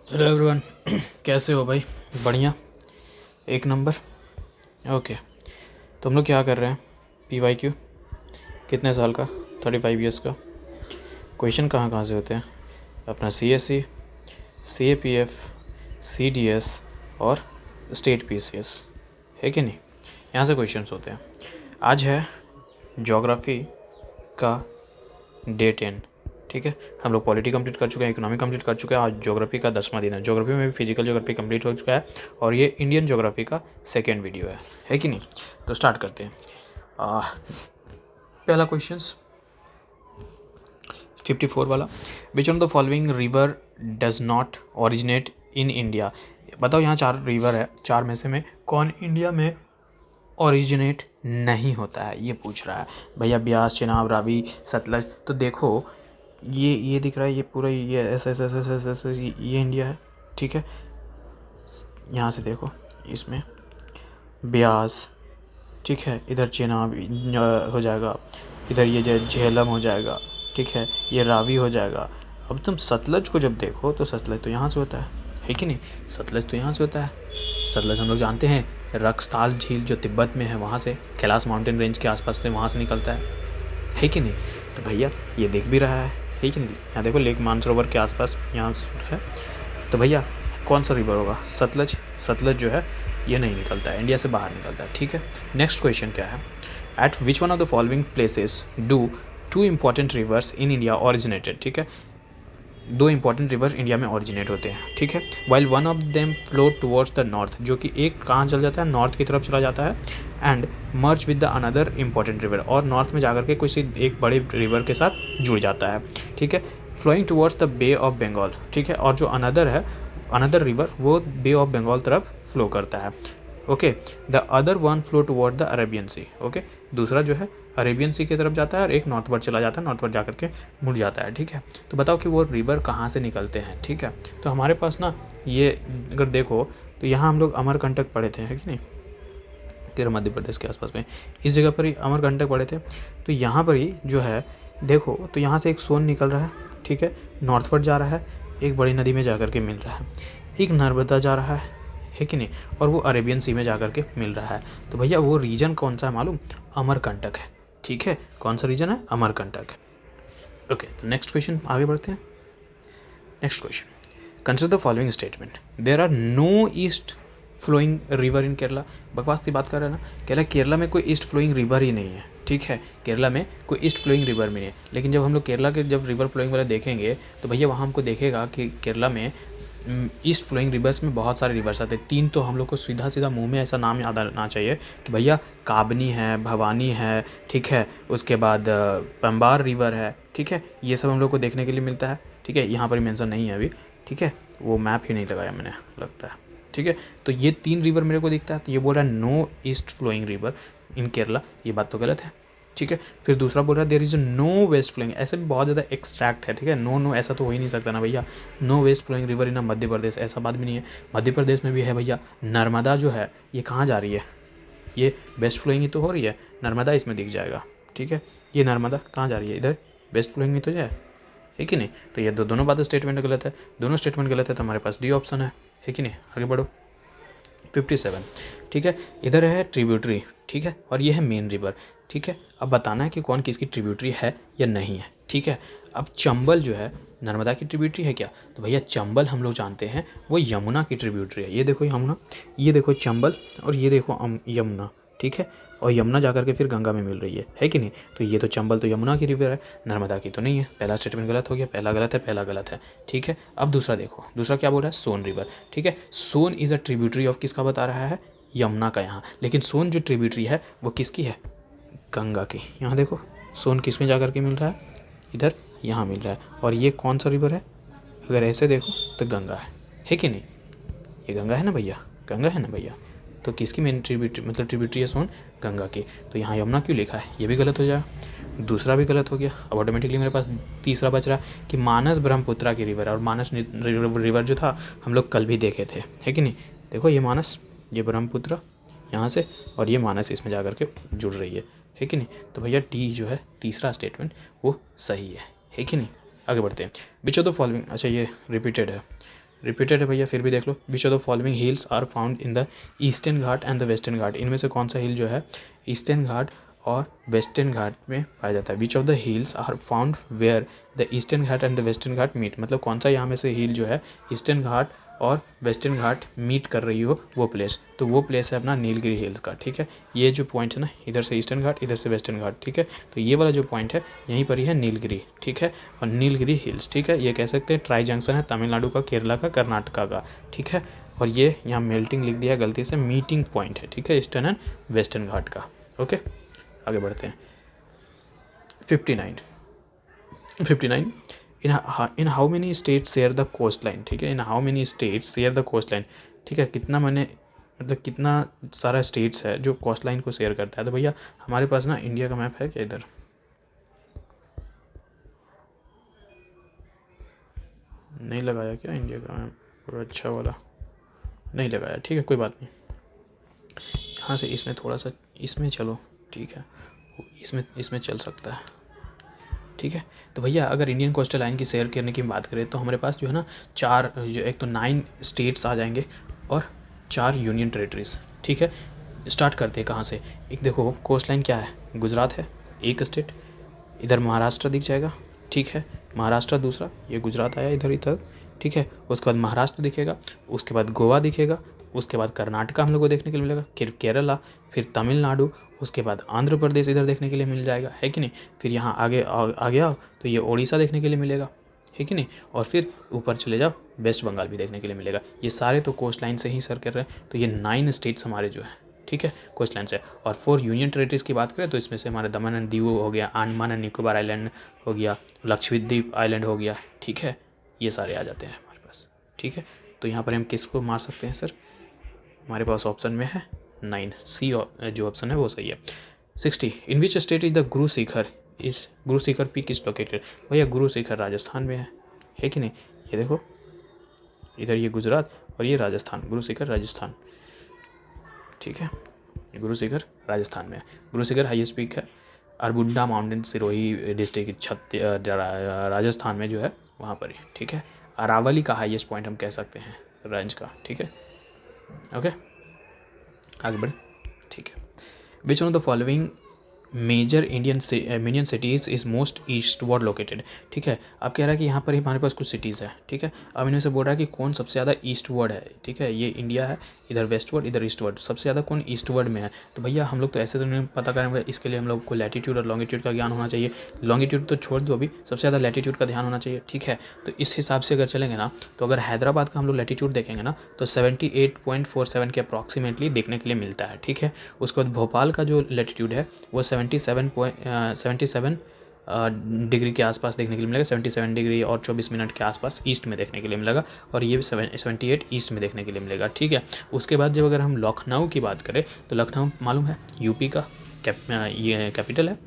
Hello everyone. कैसे हो भाई? बढ़िया, एक नंबर। ओके, तो हम लोग क्या कर रहे हैं? PYQ कितने साल का? 35 ईयर्स का। क्वेश्चन कहाँ कहाँ से होते हैं? अपना CSE, CAPF, CDS और स्टेट PCS, है कि नहीं? यहाँ से क्वेश्चंस होते हैं। आज है ज्योग्राफी का डे 10। ठीक है, हम लोग पॉलिटी कंप्लीट कर चुके हैं, इकोनॉमी कंप्लीट कर चुके हैं, आज ज्योग्राफी का 10वां दिन है। ज्योग्राफी में भी फिजिकल ज्योग्राफी कंप्लीट हो चुका है और ये इंडियन ज्योग्राफी का सेकेंड वीडियो है कि नहीं? तो स्टार्ट करते हैं। पहला क्वेश्चन 54 वाला, which on the following river does not originate in India? बताओ, यहाँ 4 रिवर है, 4 में से में कौन इंडिया में ओरिजिनेट नहीं होता है, ये पूछ रहा है भैया। ब्यास, चेनाब, रावी, सतलज। तो देखो, ये दिख रहा है, ये पूरा ये ऐसे ऐसे ऐसे ऐसे ऐसे ये इंडिया है। ठीक है, यहाँ से देखो, इसमें ब्यास, ठीक है, इधर चेनाब हो जाएगा, इधर ये झेलम हो जाएगा, ठीक है, ये रावी हो जाएगा। अब तुम सतलज को जब देखो तो सतलज तो यहाँ से होता है कि नहीं? सतलज तो यहाँ से होता है। सतलज हम लोग जानते हैं, रक्सताल झील जो तिब्बत में है वहाँ से, कैलाश माउंटेन रेंज के आसपास से वहाँ से निकलता है कि नहीं? तो भैया ये दिख भी रहा है कि नहीं? यहाँ देखो, लेक मानसरोवर के आसपास यहाँ है। तो भैया कौन सा रिवर होगा? सतलज। सतलज जो है ये नहीं निकलता है, इंडिया से बाहर निकलता है। ठीक है, नेक्स्ट क्वेश्चन क्या है? Eight which one of the following places do 2 important rivers in India originated? ठीक है, 2 इंपॉर्टेंट रिवर इंडिया में ओरिजिनेट होते हैं। ठीक है, while one of them flow towards the north, जो कि एक कहाँ चल जाता है? नॉर्थ की तरफ चला जाता है। And merge with the another important river, और नॉर्थ में जाकर के किसी एक बड़े रिवर के साथ जुड़ जाता है। ठीक है, flowing towards the Bay of Bengal. ठीक है, और जो अनदर है, अनदर रिवर, वो बे ऑफ बंगाल तरफ फ्लो करता है। Okay, the other one flow toward the Arabian Sea. Okay, दूसरा जो है अरेबियन सी की तरफ जाता है और एक नॉर्थवर्ड चला जाता है, नॉर्थवर्ड जाकर के मुड़ जाता है। ठीक है, तो बताओ कि वो रिवर कहाँ से निकलते हैं? ठीक है, तो हमारे पास ना, ये अगर देखो तो यहाँ हम लोग अमरकंटक पढ़े थे, है कि नहीं? तेरह मध्य प्रदेश के आसपास में इस जगह पर ही अमरकंटक पढ़े थे। तो यहाँ पर ही जो है देखो, तो यहाँ से एक सोन निकल रहा है, ठीक है, नॉर्थवर्ड जा रहा है, एक बड़ी नदी में जाकर के मिल रहा है, एक नर्मदा जा रहा है कि नहीं? और वो अरेबियन सी में जाकर के मिल रहा है। तो भैया वो रीजन कौन सा है मालूम? अमरकंटक है। ठीक है, कौन सा रीजन है? अमरकंटक। ओके, तो नेक्स्ट क्वेश्चन आगे बढ़ते हैं। Next question, consider the following statement, there are no east flowing river in Kerala. बकवास की बात कर रहे हैं ना, केरला में कोई ईस्ट फ्लोइंग रिवर ही नहीं है। ठीक है, केरला में कोई ईस्ट फ्लोइंग रिवर नहीं है। लेकिन जब हम लोग केरला के जब रिवर फ्लोइंग वाला देखेंगे तो भैया वहाँ हमको देखेगा कि केरला में ईस्ट फ्लोइंग रिवर्स में बहुत सारे रिवर्स आते हैं। 3 तो हम लोग को सीधा सीधा मुंह में ऐसा नाम याद आना चाहिए कि भैया काबनी है, भवानी है, ठीक है, उसके बाद पंबार रिवर है। ठीक है, ये सब हम लोग को देखने के लिए मिलता है। ठीक है, यहाँ पर मेंशन नहीं है अभी। ठीक है, वो मैप ही नहीं लगाया मैंने, लगता है। ठीक है, तो ये 3 रिवर मेरे को दिखता है। तो ये बोल रहा है no east flowing river in Kerala, ये बात तो गलत है। ठीक है, फिर दूसरा बोल रहा है there is no west flowing, ऐसे भी बहुत ज़्यादा एक्सट्रैक्ट है। ठीक है, नो ऐसा तो हो ही नहीं सकता ना भैया। No west flowing river in Madhya Pradesh, ऐसा बात भी नहीं है। मध्य प्रदेश में भी है भैया। नर्मदा जो है ये कहाँ जा रही है? ये वेस्ट फ्लोइंग ही तो हो रही है, नर्मदा इसमें दिख जाएगा। ठीक है, ये नर्मदा कहाँ जा रही है? इधर वेस्ट फ्लोइंग नहीं तो जाए, है कि नहीं? तो ये दोनों बातें स्टेटमेंट गलत है, दोनों स्टेटमेंट गलत है। तो हमारे पास डी ऑप्शन है कि नहीं? आगे बढ़ो। 57, ठीक है, इधर है ट्रिब्यूटरी, ठीक है, और ये है मेन रिवर। ठीक है, अब बताना है कि कौन किसकी ट्रिब्यूटरी है या नहीं है। ठीक है, अब चंबल जो है नर्मदा की ट्रिब्यूटरी है क्या? तो भैया चंबल हम लोग जानते हैं वो यमुना की ट्रिब्यूटरी है। ये देखो यमुना, ये देखो चंबल, और ये देखो यमुना। ठीक है, और यमुना जाकर के फिर गंगा में मिल रही है कि नहीं? तो ये तो चंबल तो यमुना की रिवर है, नर्मदा की तो नहीं है। पहला स्टेटमेंट गलत हो गया, पहला गलत है, पहला गलत है। ठीक है, अब दूसरा देखो, दूसरा क्या बोल रहा है? सोन रिवर। ठीक है, सोन इज़ अ ट्रिब्यूटरी ऑफ किसका बता रहा है? यमुना का यहाँ। लेकिन सोन जो ट्रिब्यूटरी है वो किसकी है? गंगा की। यहाँ देखो सोन किस में जाकर के मिल रहा है? इधर यहाँ मिल रहा है। और ये कौन सा रिवर है? अगर ऐसे देखो तो गंगा है कि नहीं? ये गंगा है ना भैया, गंगा है ना भैया। तो किसकी मेन ट्रिब्यूटरी, मतलब ट्रिब्यूटरी है सोन? गंगा की। तो यहाँ यमुना क्यों लिखा है? ये भी गलत हो जाएगा, दूसरा भी गलत हो गया। अब ऑटोमेटिकली मेरे पास तीसरा बच रहा कि मानस ब्रह्मपुत्रा की रिवर है। और मानस रिवर जो था हम लोग कल भी देखे थे, है कि नहीं? देखो ये मानस, ये ब्रह्मपुत्रा यहाँ से, और ये मानस इसमें जा कर के जुड़ रही है कि नहीं? तो भैया डी जो है तीसरा स्टेटमेंट वो सही है कि नहीं? आगे बढ़ते हैं। विच ऑफ द फॉलोइंग, अच्छा ये रिपीटेड है, रिपीटेड है भैया, फिर भी देख लो। Which of the following hills are found in the eastern Ghat and the western Ghat, इनमें से कौन सा हिल जो है ईस्टर्न घाट और वेस्टर्न घाट में पाया जाता है। Which of the hills are found where the eastern Ghat and the western Ghat meet, मतलब कौन सा यहाँ में से हिल जो है ईस्टर्न घाट और वेस्टर्न घाट मीट कर रही हो वो प्लेस, तो वो प्लेस है अपना नीलगिरी हिल्स का। ठीक है, ये जो पॉइंट है ना, इधर से ईस्टर्न घाट, इधर से वेस्टर्न घाट। ठीक है, तो ये वाला जो पॉइंट है यहीं पर ही है नीलगिरी। ठीक है, और नीलगिरी हिल्स, ठीक है, ये कह सकते हैं ट्राई जंक्शन है तमिलनाडु का, केरला का, कर्नाटका का। ठीक है, और ये यहाँ मेल्टिंग लिख दिया गलती से, मीटिंग पॉइंट है। ठीक है, ईस्टर्न एंड वेस्टर्न घाट का। ओके, आगे बढ़ते हैं। 59 in how many states share the coast line. ठीक है, in how many states share the coast line. ठीक है, कितना मैंने मतलब कितना सारा स्टेट्स है जो कोस्ट लाइन को शेयर करता है। तो भैया हमारे पास ना इंडिया का मैप है क्या, इधर नहीं लगाया क्या इंडिया का मैप, पूरा अच्छा वाला नहीं लगाया। ठीक है, कोई बात नहीं, यहाँ से इसमें थोड़ा सा इसमें चलो। ठीक है, इसमें चल सकता है। ठीक है, तो भैया अगर इंडियन कोस्टल लाइन की शेयर करने की बात करें तो हमारे पास जो है ना चार, जो एक तो 9 स्टेट्स आ जाएंगे और 4 यूनियन टेरेटरीज। ठीक है, स्टार्ट करते हैं कहाँ से। एक देखो कोस्ट लाइन क्या है, गुजरात है एक स्टेट, इधर महाराष्ट्र दिख जाएगा। ठीक है, महाराष्ट्र दूसरा, ये गुजरात आया इधर इधर। ठीक है, उसके बाद महाराष्ट्र दिखेगा, उसके बाद गोवा दिखेगा, उसके बाद कर्नाटका हम लोग को देखने के लिए मिलेगा, फिर केरला, फिर तमिलनाडु, उसके बाद आंध्र प्रदेश इधर देखने के लिए मिल जाएगा, है कि नहीं। फिर यहाँ आगे आगे आओ तो ये उड़ीसा देखने के लिए मिलेगा, है कि नहीं। और फिर ऊपर चले जाओ वेस्ट बंगाल भी देखने के लिए मिलेगा। ये सारे तो कोस्ट लाइन से ही सर कर रहे हैं। तो ये 9 स्टेट्स हमारे जो है, ठीक है, कोस्ट लाइन से। और 4 यूनियन टेरेटरीज की बात करें तो इसमें से हमारे दमन एंड दीव हो गया, अंडमान एंड निकोबार आइलैंड हो गया, लक्षद्वीप आइलैंड हो गया। ठीक है, ये सारे आ जाते हैं हमारे पास। ठीक है, तो यहाँ पर हम किसको मार सकते हैं सर, हमारे पास ऑप्शन में है 9, सी जो ऑप्शन है वो सही है। 60 इन which state is the Guru Shikhar इस Guru Shikhar peak is located. भैया गुरु शिखर राजस्थान में है कि नहीं। ये देखो इधर ये गुजरात और ये राजस्थान, गुरु शिखर राजस्थान। ठीक है, गुरु शिखर राजस्थान में है। गुरु शिखर हाईएस्ट पीक है अरबुंडा माउंटेन, सिरोही डिस्ट्रिक्ट राजस्थान में जो है वहाँ पर ही। ठीक है, अरावली का हाईएस्ट पॉइंट हम कह सकते हैं रेंज का। ठीक है, ओके आगे बढ़े। ठीक है, which one of the following major Indian cities is most eastward located. ठीक है, अब कह रहा है कि यहाँ पर ही हमारे पास कुछ सिटीज़ है। ठीक है, अब इनमें से बोल रहा है कि कौन सबसे ज़्यादा ईस्टवर्ड है। ठीक है, ये इंडिया है, इधर वेस्टवर्ड इधर ईस्टवर्ड, सबसे ज़्यादा कौन ईस्टवर्ड में है। तो भैया हम लोग तो ऐसे तो नहीं पता करेंगे, इसके लिए हम लोग को लैटीट्यूड और लॉन्गिट्यूड का ज्ञान होना चाहिए। लॉन्गिट्यूड तो छोड़ दो, अभी सबसे ज़्यादा लैटीट्यूड का ध्यान होना चाहिए। ठीक है, तो इस हिसाब से अगर चलेंगे ना, तो अगर हैदराबाद का हम लोग लैटीट्यूड देखेंगे ना तो 78.47 के अप्रॉक्सीमेटली देखने के लिए मिलता है। ठीक है, उसके बाद भोपाल का जो लैटीट्यूड है वो 77 डिग्री के आसपास देखने के लिए मिलेगा, 77 डिग्री और 24 मिनट के आसपास ईस्ट में देखने के लिए मिलेगा, और ये 78 ईस्ट में देखने के लिए मिलेगा। ठीक है, उसके बाद जब अगर हम लखनऊ की बात करें तो लखनऊ मालूम है यूपी का ये कैपिटल है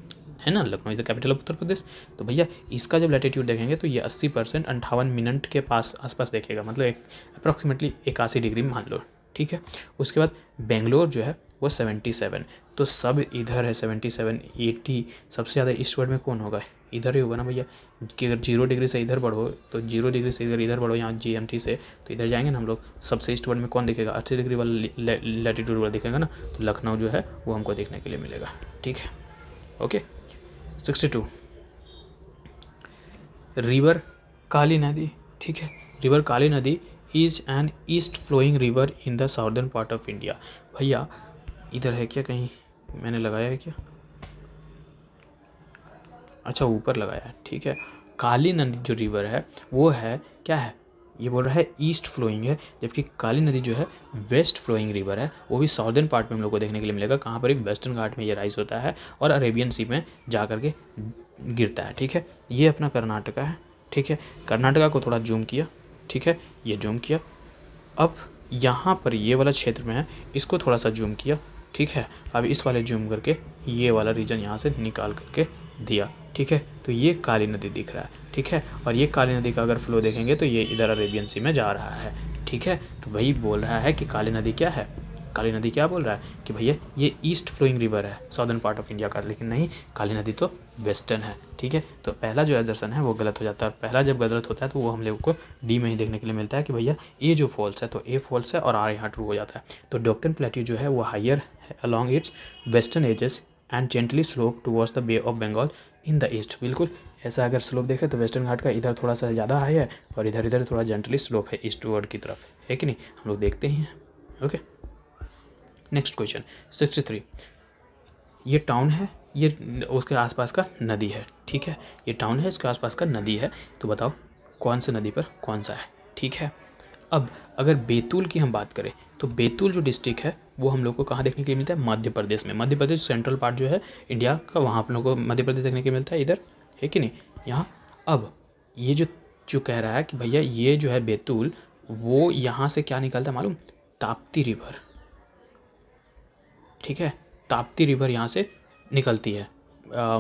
ना, Lucknow is the capital of Uttar Pradesh. तो भैया इसका जब लैटीट्यूड देखेंगे तो ये 80% 58 मिनट के आसपास देखेगा, मतलब अप्रॉक्सीमेटली 81 डिग्री मान लो। ठीक है, उसके बाद बेंगलोर जो है वो 77, तो सब इधर है 77 80, सबसे ज़्यादा ईस्टवर्ड में कौन होगा, इधर ही होगा ना भैया। कि अगर 0 डिग्री से इधर बढ़ो तो 0 डिग्री से इधर बढ़ो, यहाँ GMT से तो इधर जाएंगे ना हम लोग, सबसे ईस्टवर्ड में कौन दिखेगा, 80 डिग्री वाला लैटीट्यूड वाला दिखेगा ना, तो लखनऊ जो है वो हमको देखने के लिए मिलेगा। ठीक है, ओके। 62 रिवर काली नदी। ठीक है, river Kali Nadi is an east flowing river in the southern part of India. भैया इधर है क्या, कहीं मैंने लगाया है क्या, अच्छा ऊपर लगाया है। ठीक है, काली नदी जो रिवर है वो है क्या है, ये बोल रहा है ईस्ट फ्लोइंग है, जबकि काली नदी जो है वेस्ट फ्लोइंग रिवर है, वो भी साउदर्न पार्ट में हम लोग को देखने के लिए मिलेगा। कहाँ पर, वेस्टर्न घाट में ये राइज होता है और अरेबियन सी में जा करके गिरता है। ठीक है, ये अपना कर्नाटका है। ठीक है, कर्नाटका को थोड़ा जूम किया। ठीक है, ये जूम किया, अब यहाँ पर ये वाला क्षेत्र में है, इसको थोड़ा सा जूम किया। ठीक है, अब इस वाले जूम करके ये वाला रीजन यहाँ से निकाल करके दिया। ठीक है, तो ये काली नदी दिख रहा है। ठीक है, और ये काली नदी का अगर फ्लो देखेंगे तो ये इधर अरेबियन सी में जा रहा है। ठीक है, तो वही बोल रहा है कि काली नदी क्या है, काली नदी क्या बोल रहा है कि भैया ये ईस्ट फ्लोइंग रिवर है सदर्न पार्ट ऑफ इंडिया का, लेकिन नहीं, काली नदी तो वेस्टर्न है। ठीक है, तो पहला जो एजर्सन है वो गलत हो जाता है। पहला जब गलत होता है तो वो हम लोग को डी में ही देखने के लिए मिलता है कि भैया ए जो फॉल्स है, तो ए फॉल्स है और आर यहाँ ट्रू हो जाता है। तो डेक्कन प्लेट्यू जो है वो higher along its western edges and gently slope towards the Bay of Bengal in the east. बिल्कुल ऐसा अगर स्लोप देखें तो वेस्टर्न घाट का इधर थोड़ा सा ज़्यादा हाई है और इधर इधर थोड़ा जेंटली स्लोप है ईस्ट वर्ड की तरफ, है कि नहीं, हम लोग देखते ही हैं। Okay, next question 63। ये टाउन है, ये उसके आसपास का नदी है। ठीक है, ये टाउन है, इसके आसपास का नदी है, तो बताओ कौन सा नदी पर कौन सा है। ठीक है, अब अगर बैतूल की हम बात करें तो बैतूल जो डिस्ट्रिक्ट है वो हम लोग को कहाँ देखने के लिए मिलता है, मध्य प्रदेश में। मध्य प्रदेश सेंट्रल पार्ट जो है इंडिया का, वहाँ आप लोगों को मध्य प्रदेश देखने के लिए मिलता है, इधर, है कि नहीं, यहाँ। अब ये जो जो कह रहा है कि भैया ये जो है बैतूल, वो यहाँ से क्या निकलता है मालूम, ताप्ती रिवर। ठीक है, ताप्ती रिवर यहाँ से निकलती है,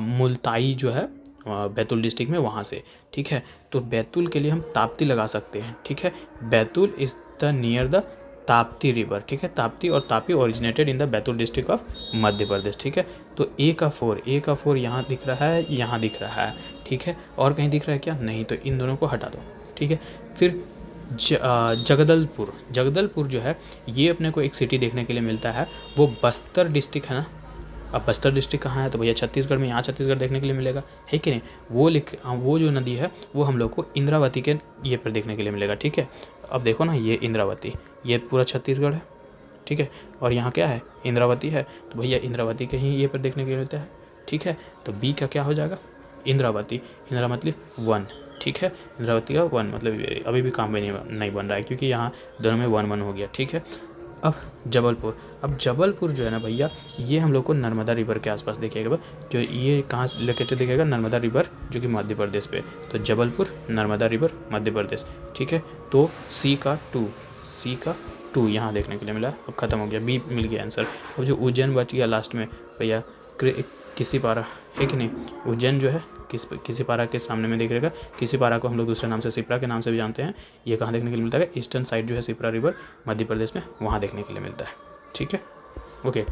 मुल्ताई जो है बैतूल डिस्ट्रिक्ट में, वहाँ से। ठीक है, तो बैतूल के लिए हम ताप्ती लगा सकते हैं। ठीक है, Betul is the near the Tapti river. ठीक है, ताप्ती और Tapi originated in the Betul district of Madhya Pradesh. ठीक है, तो ए का 4 यहाँ दिख रहा है, यहाँ दिख रहा है। ठीक है, और कहीं दिख रहा है क्या, नहीं, तो इन दोनों को हटा दो। ठीक है, फिर जगदलपुर जो है ये अपने को एक सिटी देखने के लिए मिलता है, वो बस्तर डिस्ट्रिक्ट है ना। अब बस्तर डिस्ट्रिक्ट कहाँ है, तो भैया छत्तीसगढ़ में, यहाँ छत्तीसगढ़ देखने के लिए मिलेगा, है कि नहीं। वो जो नदी है वो हम लोग को इंद्रावती के ये पर देखने के लिए मिलेगा। ठीक है, अब देखो ना, ये इंद्रावती, ये पूरा छत्तीसगढ़ है। ठीक है, और यहाँ क्या है, इंद्रावती है, तो भैया इंद्रावती के ही ये पर देखने के लिए मिलता है। ठीक है, तो बी का क्या हो जाएगा, इंद्रावती। इंद्रा मतलब 1। ठीक है, इंद्रावती का 1 मतलब अभी भी काम में नहीं बन रहा है, क्योंकि यहाँ दोनों में 1-1 हो गया। ठीक है, अब जबलपुर जो है ना भैया, ये हम लोग को नर्मदा रिवर के आसपास दिखेगा। जो ये कहाँ लोकेटेड दिखेगा, नर्मदा रिवर, जो कि मध्य प्रदेश पे। तो जबलपुर, नर्मदा रिवर, मध्य प्रदेश। ठीक है, तो सी का 2 यहाँ देखने के लिए मिला। अब खत्म हो गया, बी मिल गया आंसर। अब जो उज्जैन बच गया लास्ट में भैया, किसी पारा, है कि नहीं। उज्जैन जो है किसी पारा के सामने में दिखेगा। किसी पारा को हम लोग दूसरे नाम से सिप्रा के नाम से भी जानते हैं। ये कहाँ देखने के लिए मिलता है, ईस्टर्न साइड जो है सिप्रा रिवर मध्य प्रदेश में, वहाँ देखने के लिए मिलता है। ठीक है, okay.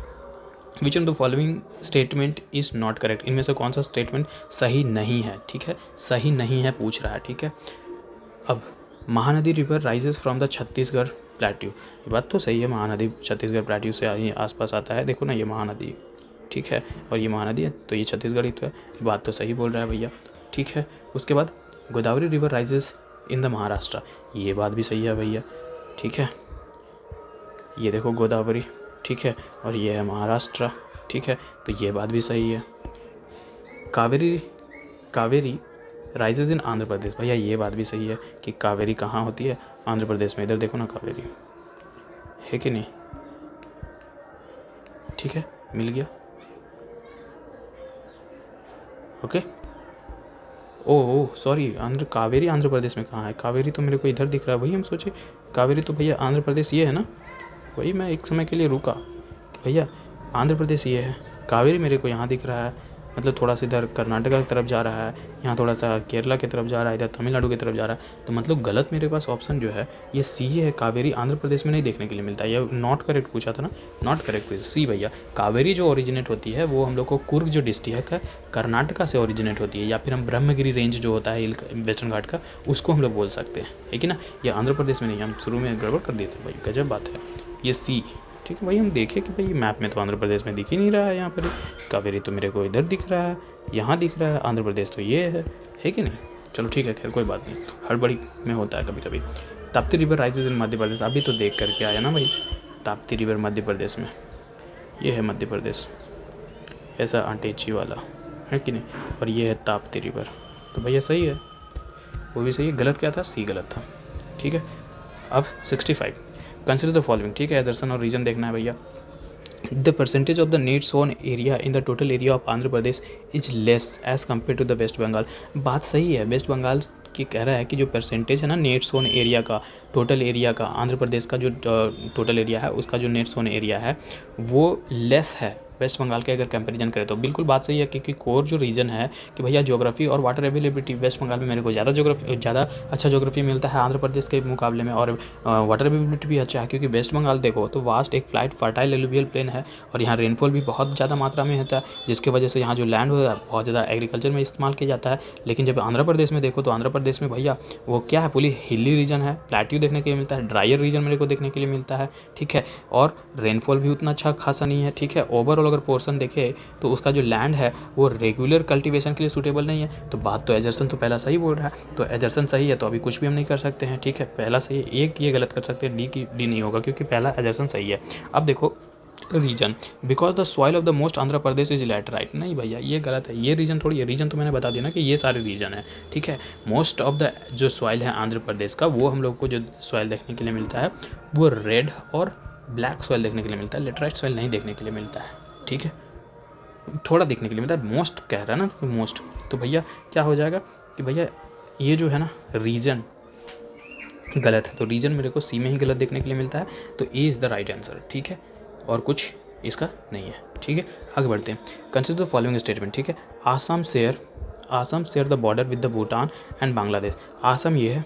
Which of the following statement is not correct, इनमें से कौन सा स्टेटमेंट सही नहीं है। ठीक है, सही नहीं है पूछ रहा है। ठीक है, अब Mahanadi river rises from the Chhattisgarh plateau, ये बात तो सही है, महानदी छत्तीसगढ़ प्लेट्यू से आसपास आता है। देखो ना, ये महानदी, ठीक है, और ये महानदी है, तो ये छत्तीसगढ़ ही तो है, ये बात तो सही बोल रहा है भैया। ठीक है, उसके बाद Godavari river rises in the Maharashtra, ये बात भी सही है भैया। ठीक है, ये देखो गोदावरी, ठीक है, और ये है महाराष्ट्र। ठीक है, तो ये बात भी सही है। कावेरी राइजेज इन आंध्र प्रदेश, भैया ये बात भी सही है कि कावेरी कहाँ होती है, आंध्र प्रदेश में। इधर देखो ना कावेरी, है कि नहीं। ठीक है, मिल गया। Okay, oh sorry, Kaveri Andhra Pradesh में कहाँ है, कावेरी तो मेरे को इधर दिख रहा है। वही हम सोचे कावेरी तो भैया आंध्र प्रदेश ये है ना, वही मैं एक समय के लिए रुका कि भैया आंध्र प्रदेश ये है, कावेरी मेरे को यहाँ दिख रहा है, मतलब थोड़ा सा इधर कर्नाटका की तरफ जा रहा है, यहाँ थोड़ा सा केरला की तरफ जा रहा है, इधर तमिलनाडु की तरफ जा रहा है। तो मतलब गलत मेरे पास ऑप्शन जो है ये सी है, कावेरी आंध्र प्रदेश में नहीं देखने के लिए मिलता है। ये नॉट करेक्ट पूछा था ना, नॉट करेक्ट सी भैया। कावेरी जो ओरिजिनेट होती है वो हम लोग को कुर्ग जो डिस्ट्रिक्ट है कर्नाटका से ओरिजिनेट होती है, या फिर हम ब्रह्मगिरी रेंज जो होता है वेस्टर्न घाट का, उसको हम लोग बोल सकते हैं, है कि ना। ये आंध्र प्रदेश में नहीं, हम शुरू में गड़बड़ कर दिए थे भाई, गजब बात है। ये सी, ठीक है भाई, हम देखें कि भाई मैप में तो आंध्र प्रदेश में दिख ही नहीं रहा है, यहाँ पर कावेरी तो मेरे को इधर दिख रहा है, यहाँ दिख रहा है, आंध्र प्रदेश तो ये है कि नहीं। चलो ठीक है, खैर कोई बात नहीं, हड़बड़ी में होता है कभी कभी। Tapti river rises in Madhya प्रदेश, अभी तो देख करके आया ना भाई, ताप्ती रिवर मध्य प्रदेश में, ये है मध्य प्रदेश, ऐसा अटेची वाला, है कि नहीं, और ये है ताप्ती रिवर, तो भैया सही है, वो भी सही है। गलत क्या था, सी गलत था। ठीक है, अब 65 कंसिडर द फॉलोइंग, ठीक है, दर्शन और रीजन देखना है भैया। The percentage of the net sown area in the total area of Andhra Pradesh is less as compare to the waste Bengal, बात सही है। वेस्ट बंगाल की कह रहा है कि जो परसेंटेज है ना नेट सोन एरिया का, टोटल एरिया का, आंध्र प्रदेश का जो टोटल एरिया है उसका जो नेट सोन एरिया है वो लेस है वेस्ट बंगाल के अगर कंपैरिजन करें तो बिल्कुल बात सही है, क्योंकि कोर जो रीजन है कि भैया ज्योग्राफी और वाटर अवेलेबिलिटी, वेस्ट बंगाल में मेरे को ज़्यादा अच्छा ज्योग्राफी मिलता है आंध्र प्रदेश के मुकाबले में, और वाटर अवेलेबिलिटी भी अच्छा है, क्योंकि वेस्ट बंगाल देखो तो वास्ट एक फ्लाइट फर्टाइल एलुवियल प्लेन है और यहाँ रेनफॉल भी बहुत ज़्यादा मात्रा में होता है, जिसकी वजह से यहाँ जो लैंड होता है बहुत ज़्यादा एग्रीकल्चर में इस्तेमाल किया जाता है। लेकिन जब आंध्र प्रदेश में देखो तो आंध्र प्रदेश में भैया वो क्या है, पूरी हिली रीजन है, प्लेट्यू देखने के लिए मिलता है, ड्रायर रीजन मेरे को देखने के लिए मिलता है, ठीक है, और रेनफॉल भी उतना अच्छा खासा नहीं है, ठीक है। ओवरऑल अगर पोर्शन देखे तो उसका जो लैंड है वो रेगुलर कल्टीवेशन के लिए सूटेबल नहीं है। तो बात तो एजर्सन तो पहला सही बोल रहा है, तो एजर्सन सही है तो अभी कुछ भी हम नहीं कर सकते हैं, ठीक है। पहला सही है, एक ये गलत कर सकते हैं, डी नहीं होगा क्योंकि पहला एजर्सन सही है। अब देखो region, because the soil of the most Andhra Pradesh is laterite, नहीं भैया ये गलत है, ये रीजन थोड़ी है, रीजन तो मैंने बता दिया ना कि ये सारे रीजन है, ठीक है। मोस्ट ऑफ द जो सॉइल है आंध्र प्रदेश का, वो हम लोग को जो सॉइल देखने के लिए मिलता है वो रेड और ब्लैक सॉइल देखने के लिए मिलता है, लेटराइट सॉइल नहीं देखने के लिए मिलता है, ठीक है, थोड़ा देखने के लिए मिलता है, मोस्ट कह रहा है ना तो मोस्ट, तो भैया क्या हो जाएगा कि भैया ये जो है ना रीजन गलत है, तो रीजन मेरे को सी में ही गलत देखने के लिए मिलता है, तो A is the right answer, ठीक है, और कुछ इसका नहीं है, ठीक है। आगे बढ़ते हैं, कंसिडर द फॉलोइंग स्टेटमेंट, ठीक है। Assam share the border with the Bhutan and Bangladesh, Assam ये है,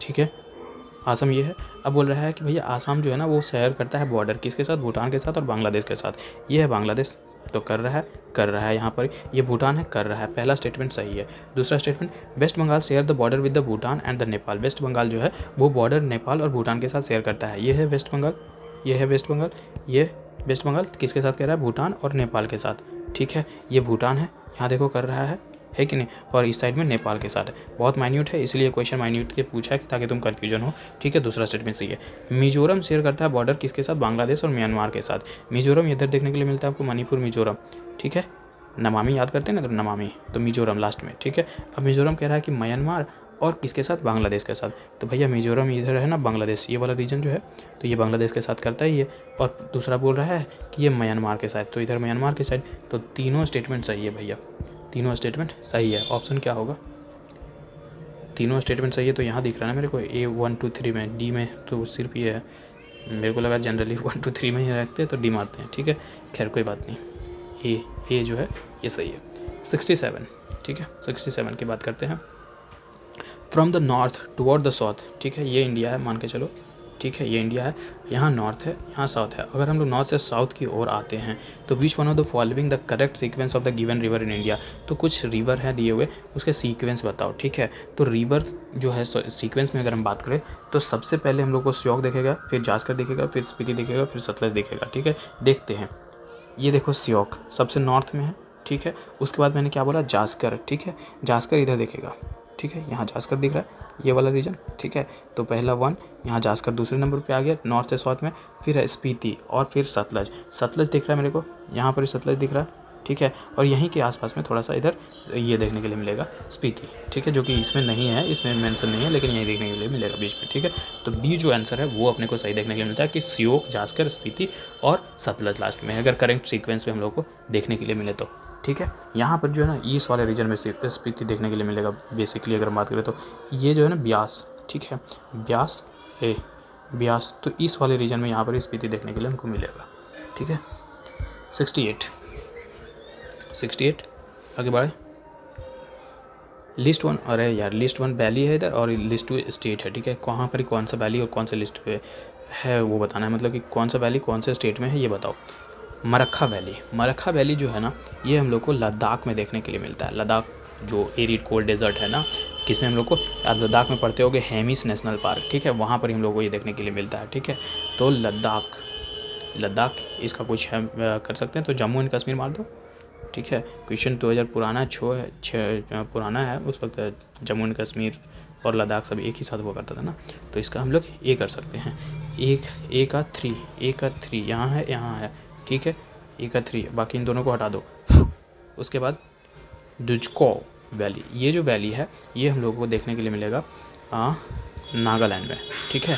ठीक है, आसाम ये है। अब बोल रहा है कि भैया आसाम जो है ना वो शेयर करता है बॉर्डर किसके साथ, भूटान के साथ और बांग्लादेश के साथ, ये है बांग्लादेश, तो कर रहा है यहाँ पर, ये भूटान है, कर रहा है, पहला स्टेटमेंट सही है। दूसरा statement, West Bengal share the border with the Bhutan and the Nepal, West Bengal जो है वो बॉर्डर नेपाल और भूटान के साथ शेयर करता है, ये है वेस्ट बंगाल, ये है वेस्ट बंगाल, ये वेस्ट बंगाल किसके साथ कह रहा है, भूटान और नेपाल के साथ, ठीक है, ये भूटान है, यहाँ देखो कर रहा है कि नहीं, और इस साइड में नेपाल के साथ है, बहुत माइन्यूट है इसलिए क्वेश्चन माइन्यूट के पूछा है कि ताकि तुम कन्फ्यूजन हो, ठीक है। दूसरा स्टेटमेंट सही है। मिजोरम शेयर करता है बॉर्डर किसके साथ, बांग्लादेश और म्यांमार के साथ, मिजोरम इधर देखने के लिए मिलता है आपको, मणिपुर मिजोरम, ठीक है, नमामी याद करते हैं ना, तो नमामी, तो मिजोरम लास्ट में, ठीक है। अब मिजोरम कह रहा है कि म्यांमार और किसके साथ, बांग्लादेश के साथ, तो भैया मिजोरम इधर है ना बांग्लादेश, ये वाला रीजन जो है तो ये बांग्लादेश के साथ करता ही है, और दूसरा बोल रहा है कि ये म्यांमार के साथ, तो इधर म्यांमार के साइड, तो तीनों स्टेटमेंट सही है भैया, तीनों स्टेटमेंट सही है। ऑप्शन क्या होगा, तीनों स्टेटमेंट सही है, तो यहाँ दिख रहा है ना मेरे को ए 1 2 3 में, डी में तो सिर्फ ये है, मेरे को लगा जनरली 1 2 3 में ही रखते हैं तो डी मारते हैं, ठीक है, खैर कोई बात नहीं, ए जो है ये सही है। 67, ठीक है, 67 की बात करते हैं। From the north toward the south, ठीक है, ये इंडिया है मान के चलो, ठीक है, ये इंडिया है, यहाँ नॉर्थ है, यहाँ साउथ है, अगर हम लोग नॉर्थ से साउथ की ओर आते हैं तो विच one of the following the correct sequence of the given river in India, तो कुछ रिवर हैं दिए हुए, उसके सीक्वेंस बताओ, ठीक है। तो रिवर जो है सीक्वेंस में अगर हम बात करें तो सबसे पहले हम लोग को श्योक दिखेगा, फिर जास्कर दिखेगा, फिर स्पीति दिखेगा, फिर सतलज दिखेगा, ठीक है। देखते हैं, ये देखो श्योक सबसे नॉर्थ में है, ठीक है, उसके बाद मैंने क्या बोला, जास्कर, ठीक है, जास्कर इधर दिखेगा, ठीक है, यहाँ जास्कर दिख रहा है, ये वाला रीजन, ठीक है, तो पहला 1 यहाँ जास्कर दूसरे नंबर पे आ गया नॉर्थ से साउथ में, फिर है स्पीति और फिर सतलज, सतलज दिख रहा है मेरे को, यहाँ पर सतलज दिख रहा है, ठीक है, और यहीं के आसपास में थोड़ा सा इधर ये देखने के लिए मिलेगा स्पीति, ठीक है, जो कि इसमें नहीं है, इसमें मेंशन नहीं है, लेकिन यही देखने के लिए मिलेगा बीच में, ठीक है। तो बी जो आंसर है वो अपने को सही देखने के लिए मिलता है कि श्योक, जास्कर, स्पीति और सतलज लास्ट में, अगर करेंट सीक्वेंस में हम लोग को देखने के लिए मिले तो, ठीक है। यहाँ पर जो है ना ईस्ट वाले रीजन में स्पीति देखने के लिए मिलेगा बेसिकली, अगर बात करें तो ये जो है ना ब्यास, ठीक है, ब्यास, तो ईस्ट वाले रीजन में यहाँ पर स्पीति देखने के लिए हमको मिलेगा, ठीक है। 68 आगे बढ़े, लिस्ट 1, अरे यार लिस्ट 1 वैली है इधर और लिस्ट 2 स्टेट है, ठीक है, कहाँ पर कौन सा वैली और कौन सा लिस्ट पे है वो बताना है, मतलब कि कौन सा वैली कौन से स्टेट में है ये बताओ। मरक्खा वैली जो है ना ये हम लोग को लद्दाख में देखने के लिए मिलता है, लद्दाख जो एरिड कोल्ड डेजर्ट है ना, किसमें हम लोग को, लद्दाख में पढ़ते होगे हेमिस नेशनल पार्क, ठीक है, वहाँ पर हम लोग को ये देखने के लिए मिलता है, ठीक है। तो लद्दाख इसका कुछ है कर सकते हैं, तो जम्मू एंड कश्मीर मार दो, ठीक है। क्वेश्चन 2000 पुराना पुराना है, उस वक्त जम्मू एंड कश्मीर और लद्दाख सब एक ही साथ हुआ करता था ना, तो इसका हम लोग ये कर सकते हैं, एक का 3 यहाँ है, ठीक है, एक का 3, बाकी इन दोनों को हटा दो। उसके बाद दुजको वैली, ये जो वैली है ये हम लोगों को देखने के लिए मिलेगा नागालैंड में, ठीक है,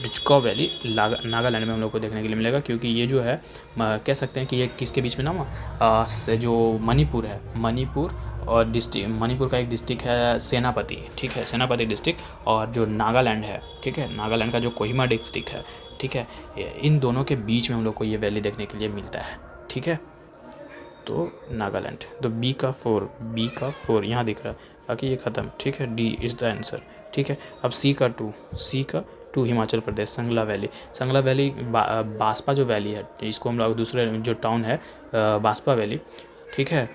दुजको वैली नागालैंड में हम लोग को देखने के लिए मिलेगा, क्योंकि ये जो है कह सकते हैं कि ये किसके बीच में ना जो मणिपुर है, मणिपुर और मणिपुर का एक डिस्ट्रिक्ट है सेनापति, ठीक है, सेनापति डिस्ट्रिक्ट, और जो नागालैंड है, ठीक है, नागालैंड का जो कोहिमा डिस्ट्रिक्ट है, ठीक है, इन दोनों के बीच में हम लोग को ये वैली देखने के लिए मिलता है, ठीक है, तो नागालैंड। तो बी का 4 यहाँ दिख रहा है, बाकी ये ख़त्म, ठीक है, डी इज़ द आंसर, ठीक है। अब सी का 2 हिमाचल प्रदेश, संगला वैली बास्पा जो वैली है, इसको हम लोग दूसरे जो टाउन है बास्पा वैली, ठीक है,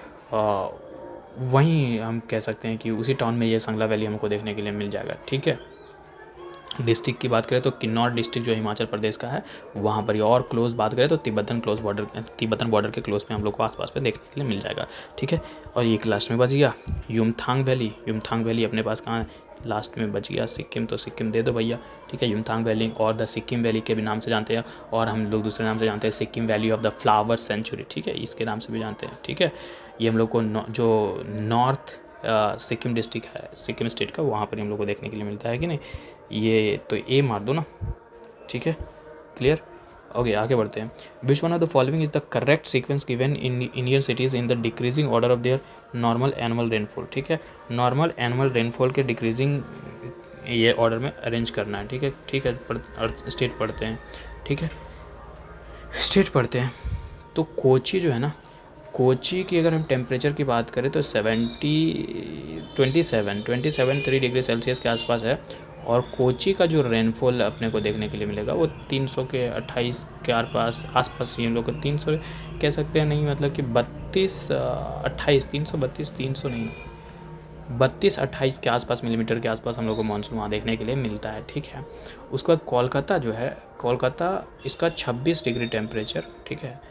वहीं हम कह सकते हैं कि उसी टाउन में ये संगला वैली हमको देखने के लिए मिल जाएगा, ठीक है। डिस्ट्रिक्ट की बात करें तो किन्नौर डिस्ट्रिक्ट जो हिमाचल प्रदेश का है वहाँ पर ही, और क्लोज बात करें तो तिब्बतन बॉर्डर के क्लोज में हम लोग को आसपास में देखने के लिए मिल जाएगा, ठीक है। और एक लास्ट में बच गया युमथांग वैली अपने पास कहाँ है, लास्ट में बच गया सिक्किम, तो सिक्किम दे दो भैया, ठीक है। युमथांग वैली और द सिक्किम वैली के भी नाम से जानते हैं, और हम लोग दूसरे नाम से जानते हैं Sikkim valley of the flower century, ठीक है, इसके नाम से भी जानते हैं, ठीक है। ये हम लोग को जो नॉर्थ सिक्किम डिस्ट्रिक्ट है सिक्किम स्टेट का, वहाँ पर हम लोग को देखने के लिए मिलता है कि नहीं। ये तो ए मार दो ना, ठीक है, क्लियर। ओके, आगे बढ़ते हैं। विच one of the following is the correct sequence given in Indian cities in the decreasing order of their normal annual rainfall, ठीक है। नॉर्मल एनुअल रेनफॉल के डिक्रीजिंग ये ऑर्डर में अरेंज करना है, ठीक है, ठीक है। स्टेट पढ़ते हैं, ठीक है, स्टेट पढ़ते हैं। तो कोची जो है ना, कोची की अगर हम टेम्परेचर की बात करें तो 27 3 डिग्री सेल्सियस के आसपास है, और कोची का जो रेनफॉल अपने को देखने के लिए मिलेगा वो 328 के आसपास ही हम लोग को 300 कह सकते हैं, नहीं मतलब कि 32-28 के आसपास मिलीमीटर के आसपास हम लोग को मानसून वहाँ देखने के लिए मिलता है, ठीक है। उसके बाद कोलकाता जो है, कोलकाता इसका 26 डिग्री टेम्परेचर, ठीक है,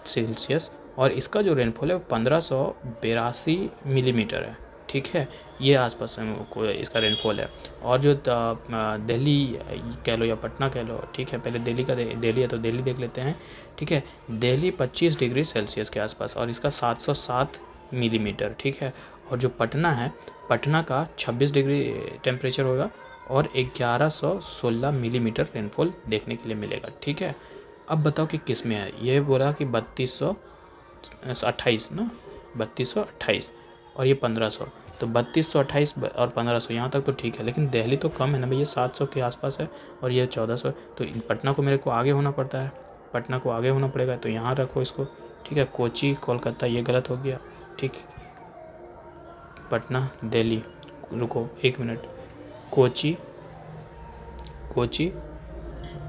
सेल्सियस, और इसका जो रेनफॉल है वो 1582 मिलीमीटर है, ठीक है। ये आसपास को इसका रेनफॉल है। और जो दिल्ली कह लो या पटना कह लो, ठीक है, पहले दिल्ली है तो दिल्ली देख लेते हैं, ठीक है। दिल्ली 25 डिग्री सेल्सियस के आसपास, और इसका 707 मिलीमीटर, ठीक है। और जो पटना है, पटना का 26 डिग्री टेम्परेचर होगा और 1116 मिलीमीटर रेनफॉल देखने के लिए मिलेगा, ठीक है। अब बताओ कि किस में है, ये बोला कि 3228 ना, 3228 और ये 1500, तो 3228 और 1500 यहाँ तक तो ठीक है, लेकिन दिल्ली तो कम है ना भैया, 700 के आसपास है, और ये 1400, तो पटना को मेरे को आगे होना पड़ता है, पटना को आगे होना पड़ेगा, तो यहाँ रखो इसको, ठीक है। कोची कोलकाता ये गलत हो गया, ठीक, पटना दिल्ली, रुको 1 मिनट, कोची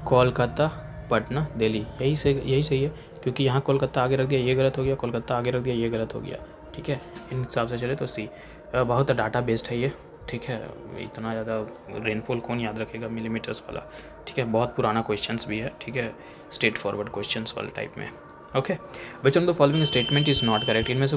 कोलकाता पटना दिल्ली, यही सही है, क्योंकि यहाँ कोलकाता आगे रख दिया ये गलत हो गया, कोलकाता आगे रख दिया ये गलत हो गया, ठीक है। इन हिसाब से चले तो सी। बहुत डाटा बेस्ड है ये, ठीक है, इतना ज़्यादा रेनफॉल कौन याद रखेगा मिलीमीटर्स वाला, ठीक है। बहुत पुराना क्वेश्चंस भी है, ठीक है, स्ट्रेट फॉरवर्ड क्वेश्चंस वाले टाइप में। Okay, which of the following statement is not correct, इनमें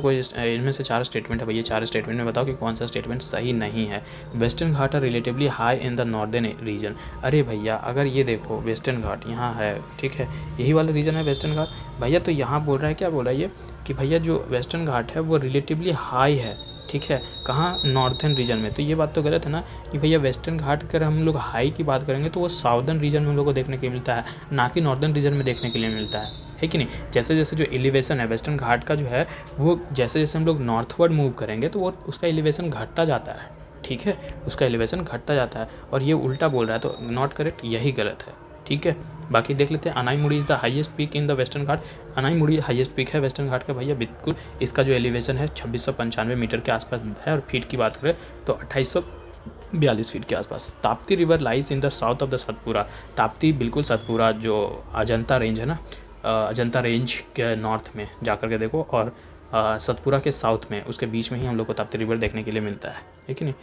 से 4 स्टेटमेंट है भैया, 4 स्टेटमेंट में बताओ कि कौन सा स्टेटमेंट सही नहीं है। Western Ghat are relatively high in the northern region, अरे भैया अगर ये देखो वेस्टर्न घाट यहाँ है, ठीक है, यही वाला रीजन है वेस्टर्न घाट भैया, तो यहाँ बोल रहा है, क्या बोल रहा है ये कि भैया जो वेस्टर्न घाट है वो रिलेटिवली हाई है, ठीक है, कहाँ, नॉर्थर्न रीजन में। तो ये बात तो गलत है ना कि भैया वेस्टर्न घाट अगर हम लोग हाई की बात करेंगे तो वो साउदर्न रीजन में हम लोग को देखने के लिए मिलता है, ना कि नॉर्दर्न रीजन में देखने के लिए मिलता है कि नहीं। जैसे जैसे जो एलिवेशन है वेस्टर्न घाट का जो है, वो जैसे जैसे हम लोग नॉर्थवर्ड मूव करेंगे तो वो उसका एलिवेशन घटता जाता है, ठीक है, उसका एलिवेशन घटता जाता है, और ये उल्टा बोल रहा है, तो नॉट करेक्ट, यही गलत है, ठीक है। बाकी देख लेते हैं, Anamudi is the highest peak in the western Ghat, Anamudi highest peak है वेस्टर्न घाट का भैया, बिल्कुल। इसका जो एलिवेशन है 2695 मीटर के आसपास है, और फीट की बात करें तो 2842 फीट के आसपास। Tapti river lies in the south of the Satpura, Tapti बिल्कुल सतपुरा जो अजंता रेंज है ना, अजंता रेंज के नॉर्थ में जाकर के देखो, और सतपुरा के साउथ में, उसके बीच में ही हम लोग को ताप्ती रिवर देखने के लिए मिलता है कि नहीं।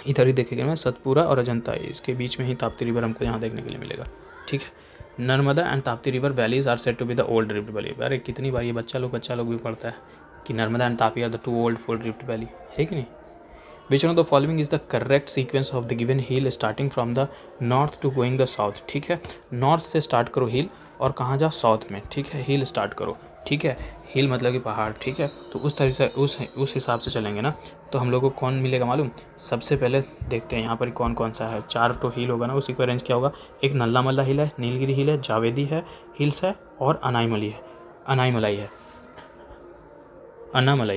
इधर ही देखेंगे ना, सतपुरा और अजंता, इसके बीच में ही ताप्ती रिवर हमको यहाँ देखने के लिए मिलेगा, ठीक है। Narmada and Tapti river valleys are said to be the old rift valley, अरे कितनी बार ये बच्चा लोग भी पढ़ता है कि Narmada and Tapti are the 2 old full rift valley, है कि नहीं। Which one of the following is the correct sequence of the given hill starting from the north to going the south, ठीक है, नॉर्थ से स्टार्ट करो हिल, और कहाँ जा, साउथ में, ठीक है, हिल स्टार्ट करो, ठीक है, हिल मतलब कि पहाड़, ठीक है। तो उस तरीके से उस हिसाब से चलेंगे ना, तो हम लोग को कौन मिलेगा मालूम। सबसे पहले देखते हैं यहाँ पर कौन कौन सा है, 4 तो हिल होगा ना, उसी का रेंज क्या होगा, एक नल्ला मल्ला हिल है, नीलगिरी हिल है, जावेदी है हिल्स है, और अनाईमलाई है, अनाईमलाई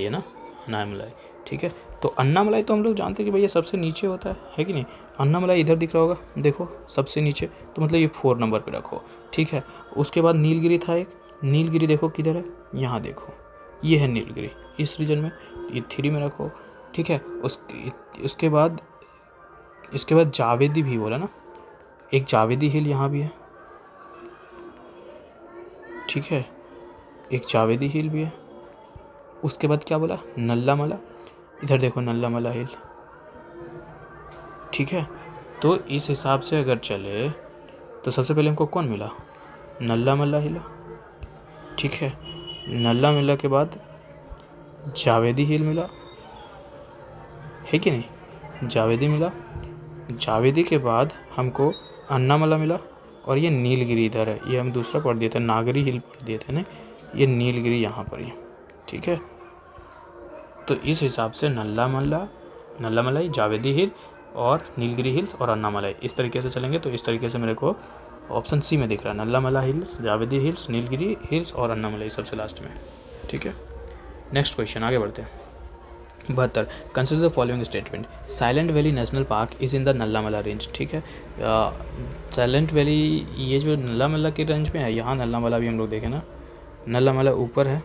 है ना, अनाईमलाई, ठीक है। तो अन्नामलाई तो हम लोग जानते हैं कि भैया सबसे नीचे होता है कि नहीं। अन्नामलाई इधर दिख रहा होगा, देखो सबसे नीचे, तो मतलब ये 4 नंबर पे रखो, ठीक है। उसके बाद नीलगिरी था एक, नीलगिरी देखो किधर है, यहाँ देखो, ये है नीलगिरी इस रीजन में, ये 3 में रखो, ठीक है। उसके बाद इसके बाद जावेदी भी बोला ना, एक जावेदी हिल यहाँ भी है, ठीक है, एक जावेदी हिल भी है। उसके बाद क्या बोला, नल्लामला, इधर देखो नल्लामला हिल, ठीक है। तो इस हिसाब से अगर चले तो सबसे पहले हमको कौन मिला, नल्लामला हिल, ठीक है। नल्लामला के बाद जावेदी हिल मिला, है कि नहीं, जावेदी मिला। जावेदी के बाद हमको अन्नामला मिला, और ये नीलगिरी इधर है, ये हम दूसरा पढ़ दिए थे, नागरी हिल पढ़ दिए थे ना, ये नीलगिरी यहाँ पर ही, ठीक है। तो इस हिसाब से नल्लामलाई, जावेदी हिल और नीलगिरी हिल्स और अन्नामलाई, इस तरीके से चलेंगे। तो इस तरीके से मेरे को ऑप्शन सी में दिख रहा है, नल्लामला hills, Javedi hills, Nilgiri hills और अन्नामलाई सबसे लास्ट में, ठीक है। नेक्स्ट क्वेश्चन, आगे बढ़ते हैं। 72, consider the following statement, silent valley national park is in the Nallamala range, ठीक है। साइलेंट वैली ये जो नल्लामला के रेंज में है, यहाँ नल्लामला भी हम लोग देखें ना, नल्लामला ऊपर है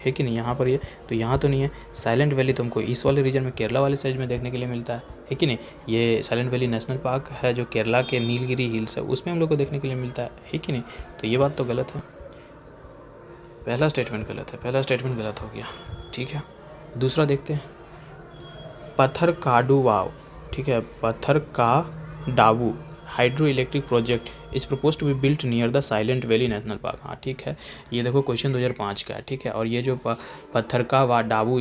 कि नहीं, यहाँ पर ये, तो यहाँ तो नहीं है। साइलेंट वैली तो हमको इस वाले रीजन में, केरला वाले साइड में देखने के लिए मिलता है कि नहीं। ये साइलेंट वैली नेशनल पार्क है जो केरला के नीलगिरी हिल्स है, उसमें हम लोग को देखने के लिए मिलता है कि नहीं। तो ये बात तो गलत है, पहला स्टेटमेंट गलत है, पहला स्टेटमेंट गलत हो गया, ठीक है। दूसरा देखते हैं, पत्थरकाडू वाव, ठीक है, Pathrakkadavu hydro electric project is propose to be built near the silent valley national park, हाँ ठीक है। ये देखो क्वेश्चन 2005 का है, ठीक है। और ये जो पत्थरकाडावू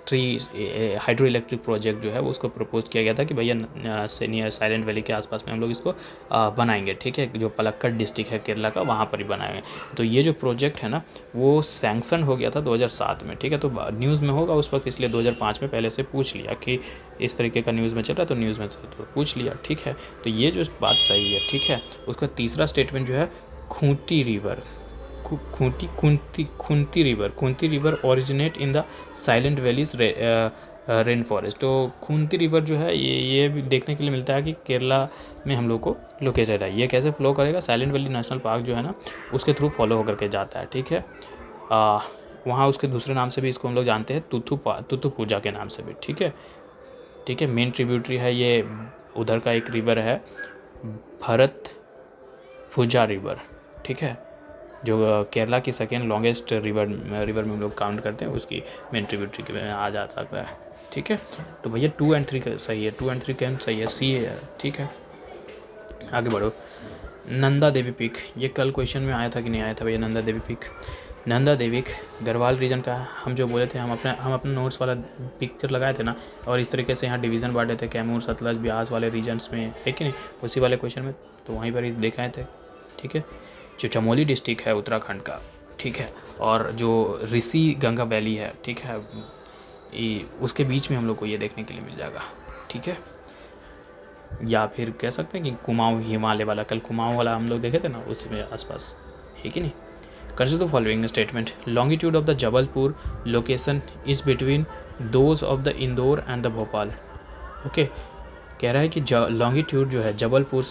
हाइड्रो इलेक्ट्रिक प्रोजेक्ट जो है वो उसको प्रपोज किया गया था कि भैया नियर साइलेंट वैली के आसपास में हम लोग इसको बनाएंगे, ठीक है, जो पलक्कड़ डिस्ट्रिक्ट है केरला का, वहाँ पर ही बनाएंगे। तो ये जो प्रोजेक्ट है ना वो सैंक्शन हो गया था 2007 में, ठीक है। तो न्यूज़ में होगा उस वक्त, इसलिए 2005 में पहले से पूछ लिया कि इस तरीके का न्यूज़ में चल रहा है, तो न्यूज़ में से तो पूछ लिया, ठीक है। तो ये जो बात सही है, ठीक है। उसका तीसरा स्टेटमेंट जो है, Khunti river, Khunti river originate in the silent valleys rain forest. तो खूंटी रिवर जो है ये भी देखने के लिए मिलता है कि केरला में हम लोग को लोकेटेड है। ये कैसे फ्लो करेगा, साइलेंट वैली नेशनल पार्क जो है ना उसके थ्रू फॉलो होकर के जाता है, ठीक है। वहाँ उसके दूसरे नाम से भी इसको हम लोग जानते हैं, तुतु पूजा के नाम से भी, ठीक है, ठीक है। मेन ट्रिब्यूटरी है ये, उधर का एक रिवर है भरत फुजा रिवर, ठीक है, जो केरला की सेकेंड लॉन्गेस्ट रिवर में हम लोग काउंट करते हैं, उसकी मेन ट्रिब्यूटरी में आ जा सकता है, ठीक है। तो भैया 2 और 3 सही है, 2 और 3 कैन सही है, सी है, ठीक है। आगे बढ़ो, नंदा देवी पीक, ये कल क्वेश्चन में आया था कि नहीं आया था भैया, नंदा देवी पीक, नंदा देवी गढ़वाल रीजन का, हम जो बोले थे, हम अपने नोट्स वाला पिक्चर लगाए थे ना, और इस तरीके से यहाँ डिवीज़न बांटे थे, कैमूर, सतलज, ब्यास वाले रीजन्स में, है कि नहीं, उसी वाले क्वेश्चन में, तो वहीं पर दिखाए थे, ठीक है। जो चमोली डिस्ट्रिक्ट है उत्तराखंड का, ठीक है, और जो ऋषि गंगा वैली है, ठीक है, उसके बीच में हम लोग को ये देखने के लिए मिल जाएगा, ठीक है। या फिर कह सकते हैं कि कुमाऊँ हिमालय वाला, कल कुमाऊँ वाला हम लोग देखे थे ना, उसमें आसपास, है कि नहीं। Consider the following statement, longitude of the Jabalpur location is between those of the Indore and the Bhopal, okay. कह रहा है कि लॉन्गिट्यूड जो है Jabalpur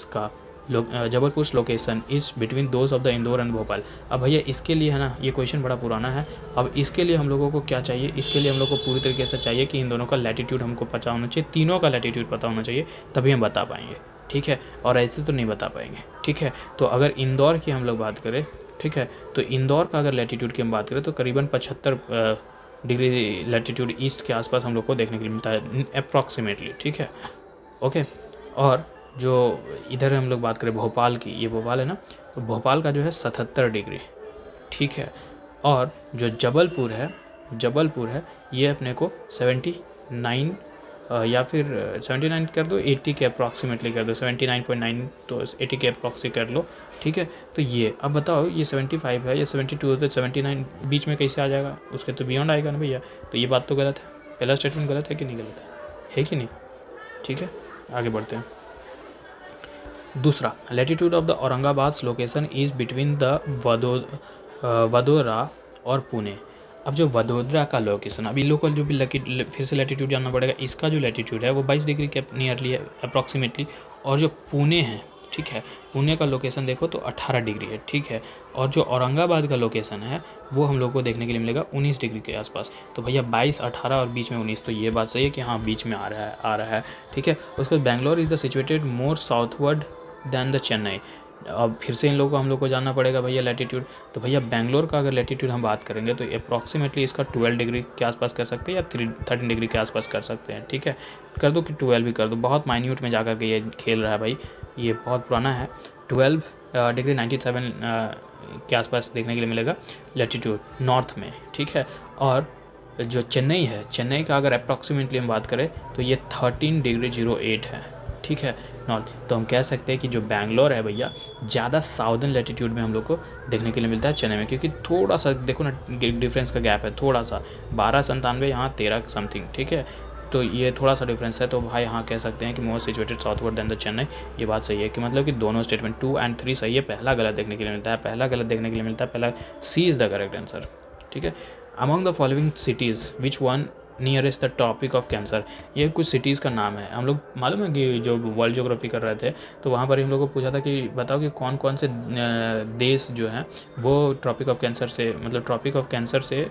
location is between those of the Indore and Bhopal. अब भैया इसके लिए है ना, ये क्वेश्चन बड़ा पुराना है। अब इसके लिए हम लोगों को क्या चाहिए, इसके लिए हम लोग को पूरी तरीके से चाहिए कि इन दोनों का लैटिट्यूड हमको पता होना चाहिए, तीनों का लैटिट्यूड पता होना चाहिए, तभी हम बता पाएंगे, ठीक है। और ऐसे तो नहीं बता पाएंगे, ठीक है। तो अगर इंदौर की हम लोग बात करें, ठीक है, तो इंदौर का अगर लैटिट्यूड की हम बात करें तो करीबन 75 डिग्री लैटिट्यूड ईस्ट के आसपास हम लोग को देखने के लिए मिलता है अप्रॉक्सीमेटली, ठीक है, ओके। और जो इधर हम लोग बात करें भोपाल की, ये भोपाल है ना, तो भोपाल का जो है 77 डिग्री, ठीक है। और जो जबलपुर है ये अपने को 79 या फिर 79 कर दो, 80 के अप्रॉक्सीमेटली कर दो, 79.9, तो 80 के अप्रॉक्सी कर लो, ठीक है। तो ये अब बताओ, ये 75 है या 72 है, तो 79 बीच में कैसे आ जाएगा, उसके तो बियॉन्ड आएगा ना भैया। तो ये बात तो गलत है, पहला स्टेटमेंट गलत है कि नहीं गलत है कि नहीं, ठीक है। आगे बढ़ते हैं। दूसरा, latitude of the Aurangabad location is between the Vadodara और पुणे। अब जो वडोदरा का लोकेशन, अभी लोकल जो भी फिर से लैटिट्यूड जानना पड़ेगा, इसका जो लैटिट्यूड है वो 22 डिग्री के नियरली है अप्रॉक्सीमेटली। और जो पुणे है, ठीक है। पुणे का लोकेशन देखो तो 18 डिग्री है, ठीक है। और जो औरंगाबाद का लोकेशन है वो हम लोग को देखने के लिए मिलेगा 19 डिग्री के आसपास। तो भैया 22, 18 और बीच में 19, तो ये बात सही है कि हाँ बीच में आ रहा है, ठीक है। उसके बाद Bangalore is the situated more southward than the Chennai. अब फिर से इन लोगों को हम लोग को जानना पड़ेगा भैया लैटिट्यूड। तो भैया बेंगलोर का अगर लैटिट्यूड हम बात करेंगे तो अप्रॉक्सीमेटली इसका 12 डिग्री के आसपास कर सकते हैं या 13 डिग्री के आसपास कर सकते हैं, ठीक है। कर दो कि 12 भी कर दो, बहुत माइन्यूट में जाकर के ये खेल रहा है भाई, ये बहुत पुराना है। 12 डिग्री 97 के आसपास देखने के लिए मिलेगा लैटिट्यूड नॉर्थ में, ठीक है। और जो चेन्नई है, चेन्नई का अगर अप्रॉक्सीमेटली हम बात करें तो ये 13 डिग्री 08 है, ठीक है, नॉर्थ। तो हम कह सकते हैं कि जो बैंगलोर है भैया ज़्यादा साउदर्न लैटिट्यूड में हम लोग को देखने के लिए मिलता है चेन्नई में, क्योंकि थोड़ा सा देखो ना डिफरेंस का गैप है थोड़ा सा, 1297 यहाँ 13 समथिंग, ठीक है। तो ये थोड़ा सा डिफरेंस है। तो भाई यहाँ कह सकते हैं कि most situated southward than the Chennai, ये बात सही है कि मतलब कि दोनों स्टेटमेंट 2 और 3 सही है। पहला गलत देखने के लिए मिलता है, पहला गलत देखने के लिए मिलता है, पहला सी इज़ द करेक्ट आंसर, ठीक है। Among the following cities which one nearest the topic of cancer, ये कुछ सिटीज़ का नाम है। हम लोग मालूम है कि जो वर्ल्ड ज्योग्राफी कर रहे थे तो वहाँ पर हम लोग को पूछा था कि बताओ कि कौन कौन से देश जो हैं वो ट्रॉपिक ऑफ कैंसर से, मतलब ट्रॉपिक ऑफ कैंसर से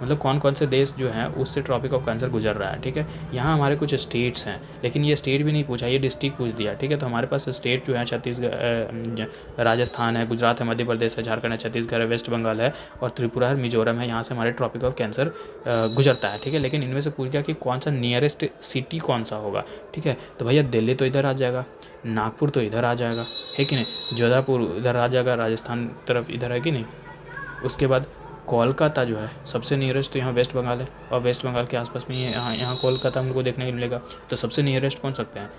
मतलब कौन कौन से देश जो हैं उससे ट्रॉपिक ऑफ कैंसर गुजर रहा है, ठीक है। यहाँ हमारे कुछ स्टेट्स हैं, लेकिन ये स्टेट भी नहीं पूछा, ये डिस्ट्रिक्ट पूछ दिया, ठीक है। तो हमारे पास स्टेट जो है छत्तीसगढ़, राजस्थान है, गुजरात है, मध्य प्रदेश है, झारखंड है, छत्तीसगढ़ है, वेस्ट बंगाल है और त्रिपुरा है, मिजोरम है। यहाँ से हमारे ट्रॉपिक ऑफ कैंसर गुजरता है, ठीक है। लेकिन इनमें से पूछ गया कि कौन सा नियरेस्ट सिटी कौन सा होगा, ठीक है। तो भैया दिल्ली तो इधर आ जाएगा, नागपुर तो इधर आ जाएगा, है कि नहीं, जोधपुर इधर आ जाएगा, राजस्थान तरफ इधर है कि नहीं। उसके बाद कोलकाता जो है सबसे नियरेस्ट, तो यहाँ वेस्ट बंगाल है और वेस्ट बंगाल के आसपास में यहाँ कोलकाता हम लोग को देखने को मिलेगा। तो सबसे नियरेस्ट कौन सकते हैं,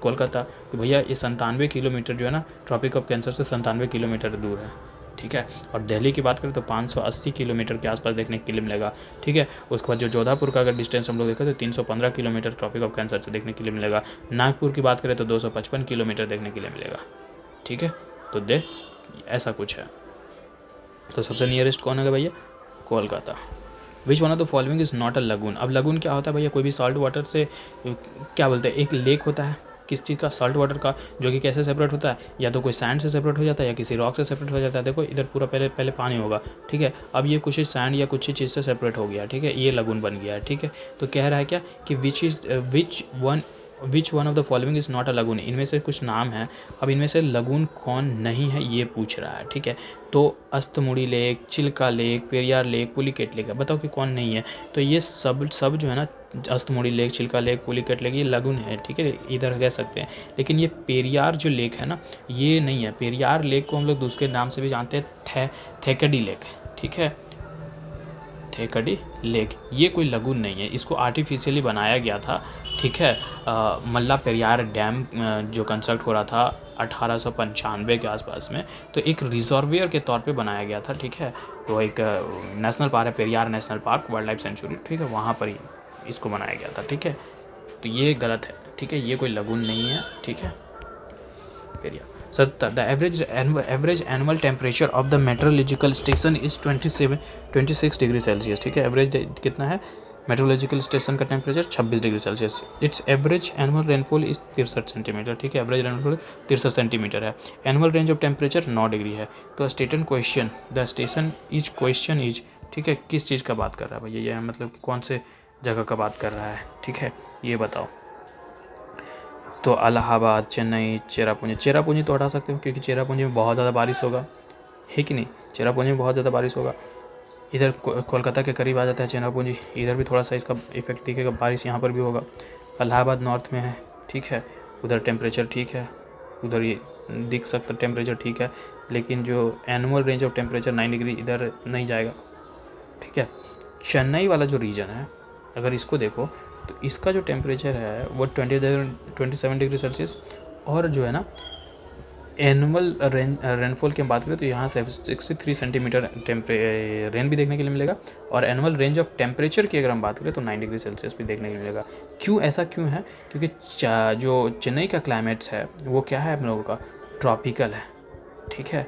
कोलकाता। तो भैया ये 97 किलोमीटर जो है ना ट्रॉपिक ऑफ कैंसर से 97 किलोमीटर दूर है, ठीक है। और दिल्ली की बात करें तो 580 किलोमीटर के आसपास देखने के लिए मिलेगा, ठीक है। उसके बाद जो जोधपुर का अगर डिस्टेंस हम लोग देखें तो 315 किलोमीटर ट्रॉपिक ऑफ कैंसर से देखने के लिए मिलेगा। नागपुर की बात करें तो 255 किलोमीटर देखने के लिए मिलेगा, ठीक है। तो ऐसा कुछ है। तो सबसे नियरेस्ट कौन है भैया, कोलकाता। विच one of the following is not a lagoon. अब लगून क्या होता है भैया, कोई भी सॉल्ट वाटर से क्या बोलते हैं, एक लेक होता है किस चीज़ का, सॉल्ट वाटर का, जो कि कैसे सेपरेट होता है, या तो कोई सैंड से सेपरेट हो जाता है या किसी रॉक से सेपरेट हो जाता है। देखो इधर पूरा पहले पानी होगा, ठीक है। अब ये कुछ सैंड या कुछ चीज़ से सेपरेट हो गया, ठीक है, ये लगून बन गया है, ठीक है। तो कह रहा है क्या कि विच one of the following is not a lagoon, इनमें से कुछ नाम है। अब इनमें से लगून कौन नहीं है ये पूछ रहा है, ठीक है। तो Ashtamudi lake, Chilika lake, Periyar lake, Pulicat lake है, बताओ कि कौन नहीं है। तो ये सब जो है ना, Ashtamudi lake, Chilika lake, Pulicat lake, ये लगून है, ठीक है, इधर कह सकते हैं। लेकिन ये पेरियार जो लेक है ना ये नहीं है। पेरियार लेक को हम लोग दूसरे नाम से भी जानते हैं, थेकडी लेक, ठीक है, थेकडी लेक। ये कोई लगून नहीं है, इसको आर्टिफिशियली बनाया गया था, ठीक है। मल्ला पेरियार डैम जो कंस्ट्रक्ट हो रहा था 1895 के आसपास में, तो एक रिजर्वियर के तौर पे बनाया गया था, ठीक है। तो एक नेशनल पार्क है, Periyar national park, wild life sanctuary, ठीक है, वहाँ पर ही इसको बनाया गया था, ठीक है। तो ये गलत है, ठीक है, ये कोई लगून नहीं है, ठीक है। Periyar 70 the average annual temperature of the metrological station is 26 degree Celsius, ठीक है। एवरेज कितना है मेट्रोलॉजिकल स्टेशन का temperature 26 degree Celsius. Its average annual rainfall is 63 centimetre, ठीक है, एवरेज रेनफॉल 63 सेंटीमीटर है। Annual range of temperature 9 degree है। तो station question the station is question is, ठीक है, किस चीज़ का बात कर रहा है भैया, ये मतलब कौन से जगह का बात कर रहा है, ठीक है, ये बताओ। तो इलाहाबाद, चेन्नई, चेरापूंजी तो हटा सकते हो क्योंकि चेरापूंजी में बहुत ज़्यादा बारिश होगा, है कि नहीं, चेरापूंजी में बहुत ज़्यादा बारिश होगा। इधर कोलकाता के करीब आ जाता है चेरापूंजी, इधर भी थोड़ा सा इसका इफेक्ट दिखेगा, बारिश यहाँ पर भी होगा। इलाहाबाद नॉर्थ में है, ठीक है, उधर टेम्परेचर ठीक है, उधर ये दिख सकता टेम्परेचर ठीक है, लेकिन जो annual range of temperature 9 degree इधर नहीं जाएगा, ठीक है। चेन्नई वाला जो रीजन है अगर इसको देखो तो इसका जो टेम्परेचर है वो 27 डिग्री सेल्सियस, और जो है ना एनुअल रेनफॉल की हम बात करें तो यहाँ से 63 सेंटीमीटर रेन भी देखने के लिए मिलेगा। और एनुअल रेंज ऑफ टेम्परेचर की अगर हम बात करें तो 9 डिग्री सेल्सियस भी देखने के लिए मिलेगा। क्यों ऐसा क्यों है, क्योंकि जो चेन्नई का क्लाइमेट्स है वो क्या है हम लोगों का, ट्रॉपिकल है, ठीक है।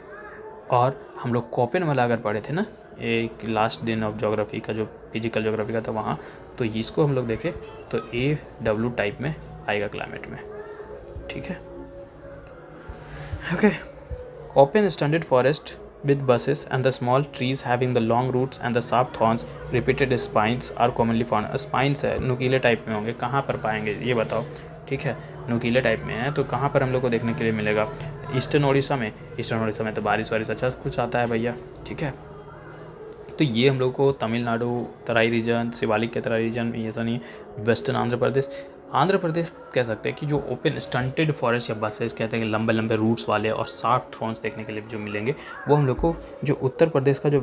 और हम लोग कोपेन वाला अगर पढ़े थे ना एक लास्ट दिन ऑफ ज्योग्राफी का, जो फिजिकल ज्योग्राफी का था वहाँ, तो इसको हम लोग देखें तो AW टाइप में आएगा क्लाइमेट में, ठीक है। Okay. Open stunted forest with bushes and the small trees having the long roots and the sharp thorns, repeated spines are commonly found. Spines है, नुकीले टाइप में होंगे, कहाँ पर पाएंगे ये बताओ. ठीक है, नुकीले टाइप में है तो कहाँ पर हम लोग को देखने के लिए मिलेगा. ईस्टर्न उड़ीसा में. ईस्टर्न उड़ीसा में तो बारिश वारिश अच्छा कुछ आता है भैया. ठीक है, तो ये हम लोग को तमिलनाडु तराई रीजन, शिवालिक के तराई रीजन, ये ऐसा नहीं, वेस्टर्न आंध्र प्रदेश कह सकते हैं कि जो ओपन स्टंटेड फॉरेस्ट या बसेस कहते हैं कि लंबे लंबे रूट्स वाले और शार्प थ्रॉन्स देखने के लिए जो मिलेंगे, वो हम लोग को जो उत्तर प्रदेश का जो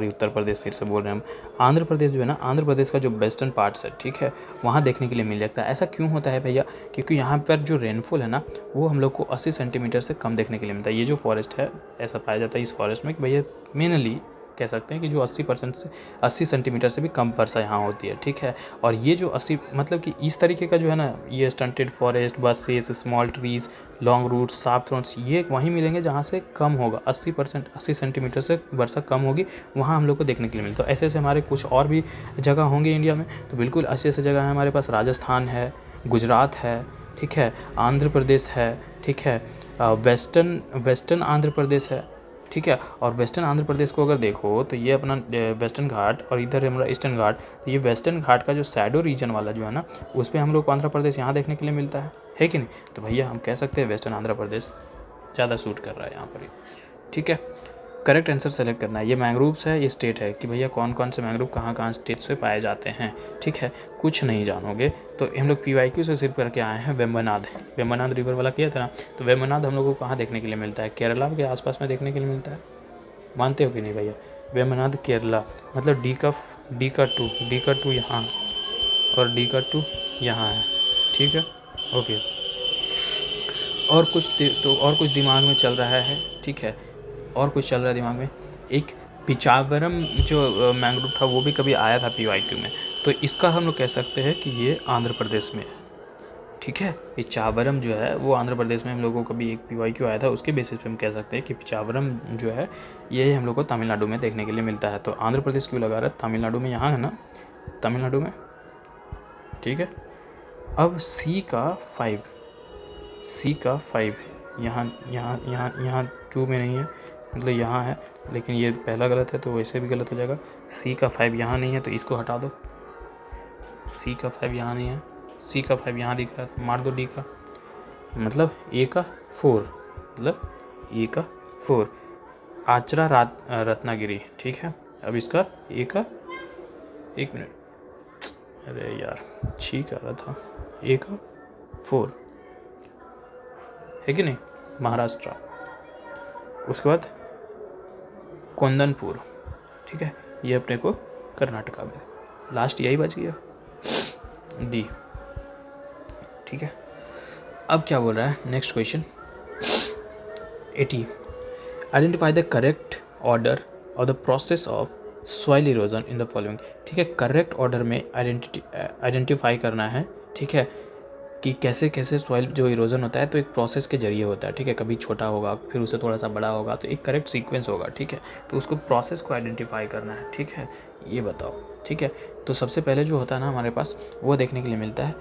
उत्तर प्रदेश फिर से बोल रहे हैं हम, आंध्र प्रदेश जो है ना, आंध्र प्रदेश का जो वेस्टर्न पार्ट्स है, ठीक है, वहाँ देखने के लिए मिल जाता है. ऐसा क्यों होता है भैया, क्योंकि यहाँ पर जो रेनफॉल है ना, वो हम लोग को 80 सेंटीमीटर से कम देखने के लिए मिलता है. ये जो फॉरेस्ट है, ऐसा पाया जाता है इस फॉरेस्ट में कि भैया मेनली कह सकते हैं कि जो 80% से 80 सेंटीमीटर से भी कम वर्षा यहाँ होती है. ठीक है, और ये जो 80 मतलब कि इस तरीके का जो है ना, ये stunted forest, bushes, small trees, long roots, sharp thorns, ये वहीं मिलेंगे जहाँ से कम होगा, 80 सेंटीमीटर से वर्षा कम होगी, वहाँ हम लोग को देखने के लिए मिलता है. ऐसे ऐसे हमारे कुछ और भी जगह होंगे इंडिया में, तो बिल्कुल ऐसे ऐसे जगह है हमारे पास. राजस्थान है, गुजरात है, ठीक है, आंध्र प्रदेश है, ठीक है, वेस्टर्न आंध्र प्रदेश है, ठीक है. और वेस्टर्न आंध्र प्रदेश को अगर देखो तो ये अपना वेस्टर्न घाट, और इधर हमारा ईस्टर्न घाट, तो ये वेस्टर्न घाट का जो शैडो रीजन वाला जो है ना, उस पर हम लोग को आंध्र प्रदेश यहाँ देखने के लिए मिलता है कि नहीं. तो भैया हम कह सकते हैं वेस्टर्न आंध्र प्रदेश ज़्यादा सूट कर रहा है यहाँ पर ही. ठीक है, करेक्ट आंसर सेलेक्ट करना है. ये मैंग्रोव्स है, ये स्टेट है कि भैया कौन कौन से मैंग्रोव कहाँ कहाँ स्टेट्स पे पाए जाते हैं. ठीक है, कुछ नहीं जानोगे तो हम लोग PYQ से सिर्फ करके आए हैं. वेम्बनाड रिवर वाला किया था ना, तो वेम्बनाड हम लोग को कहाँ देखने के लिए मिलता है, केरला के आसपास में देखने के लिए मिलता है. मानते हो कि नहीं भैया, वेम्बनाड केरला, मतलब डी का टू यहाँ और डी का टू यहाँ है. ठीक है, ओके. और कुछ दिमाग में चल रहा है. ठीक है, और कुछ चल रहा है दिमाग में. एक पिचावरम जो मैंग्रोव था, वो भी कभी आया था PYQ में, तो इसका हम लोग कह सकते हैं कि ये आंध्र प्रदेश में है. ठीक है, पिचावरम जो है वो आंध्र प्रदेश में हम लोगों को कभी एक PYQ आया था, उसके बेसिस पे हम कह सकते हैं कि पिचावरम जो है ये हम लोग को तमिलनाडु में देखने के लिए मिलता है. तो आंध्र प्रदेश क्यों लगा रहा है, तमिलनाडु में यहाँ है ना, तमिलनाडु में. ठीक है, अब C का 5 यहाँ 2 में नहीं है, मतलब यहाँ है, लेकिन ये पहला गलत है तो वैसे भी गलत हो जाएगा. C का 5 यहाँ नहीं है तो इसको हटा दो. C का 5 यहाँ नहीं है, C का 5 यहाँ दिख रहा है, मार दो D का, मतलब A का 4, मतलब A का 4, आचरा रत्नागिरी. ठीक है, अब इसका A का, एक मिनट, अरे यार ठीक आ रहा था, A का 4 है कि नहीं, महाराष्ट्र. उसके बाद कोंदनपुर. ठीक है, ये अपने को कर्नाटका में. लास्ट यही बच गया, D. ठीक है, अब क्या बोल रहा है next question 80. Identify the correct order और the process of soil erosion in the following. ठीक है, करेक्ट ऑर्डर में आइडेंटिफाई करना है. ठीक है, कि कैसे कैसे सॉइल जो इरोजन होता है, तो एक प्रोसेस के जरिए होता है. ठीक है, कभी छोटा होगा फिर उससे थोड़ा सा बड़ा होगा, तो एक करेक्ट सीक्वेंस होगा. ठीक है, तो उसको प्रोसेस को आइडेंटिफाई करना है. ठीक है, ये बताओ. ठीक है, तो सबसे पहले जो होता है ना हमारे पास, वो देखने के लिए मिलता है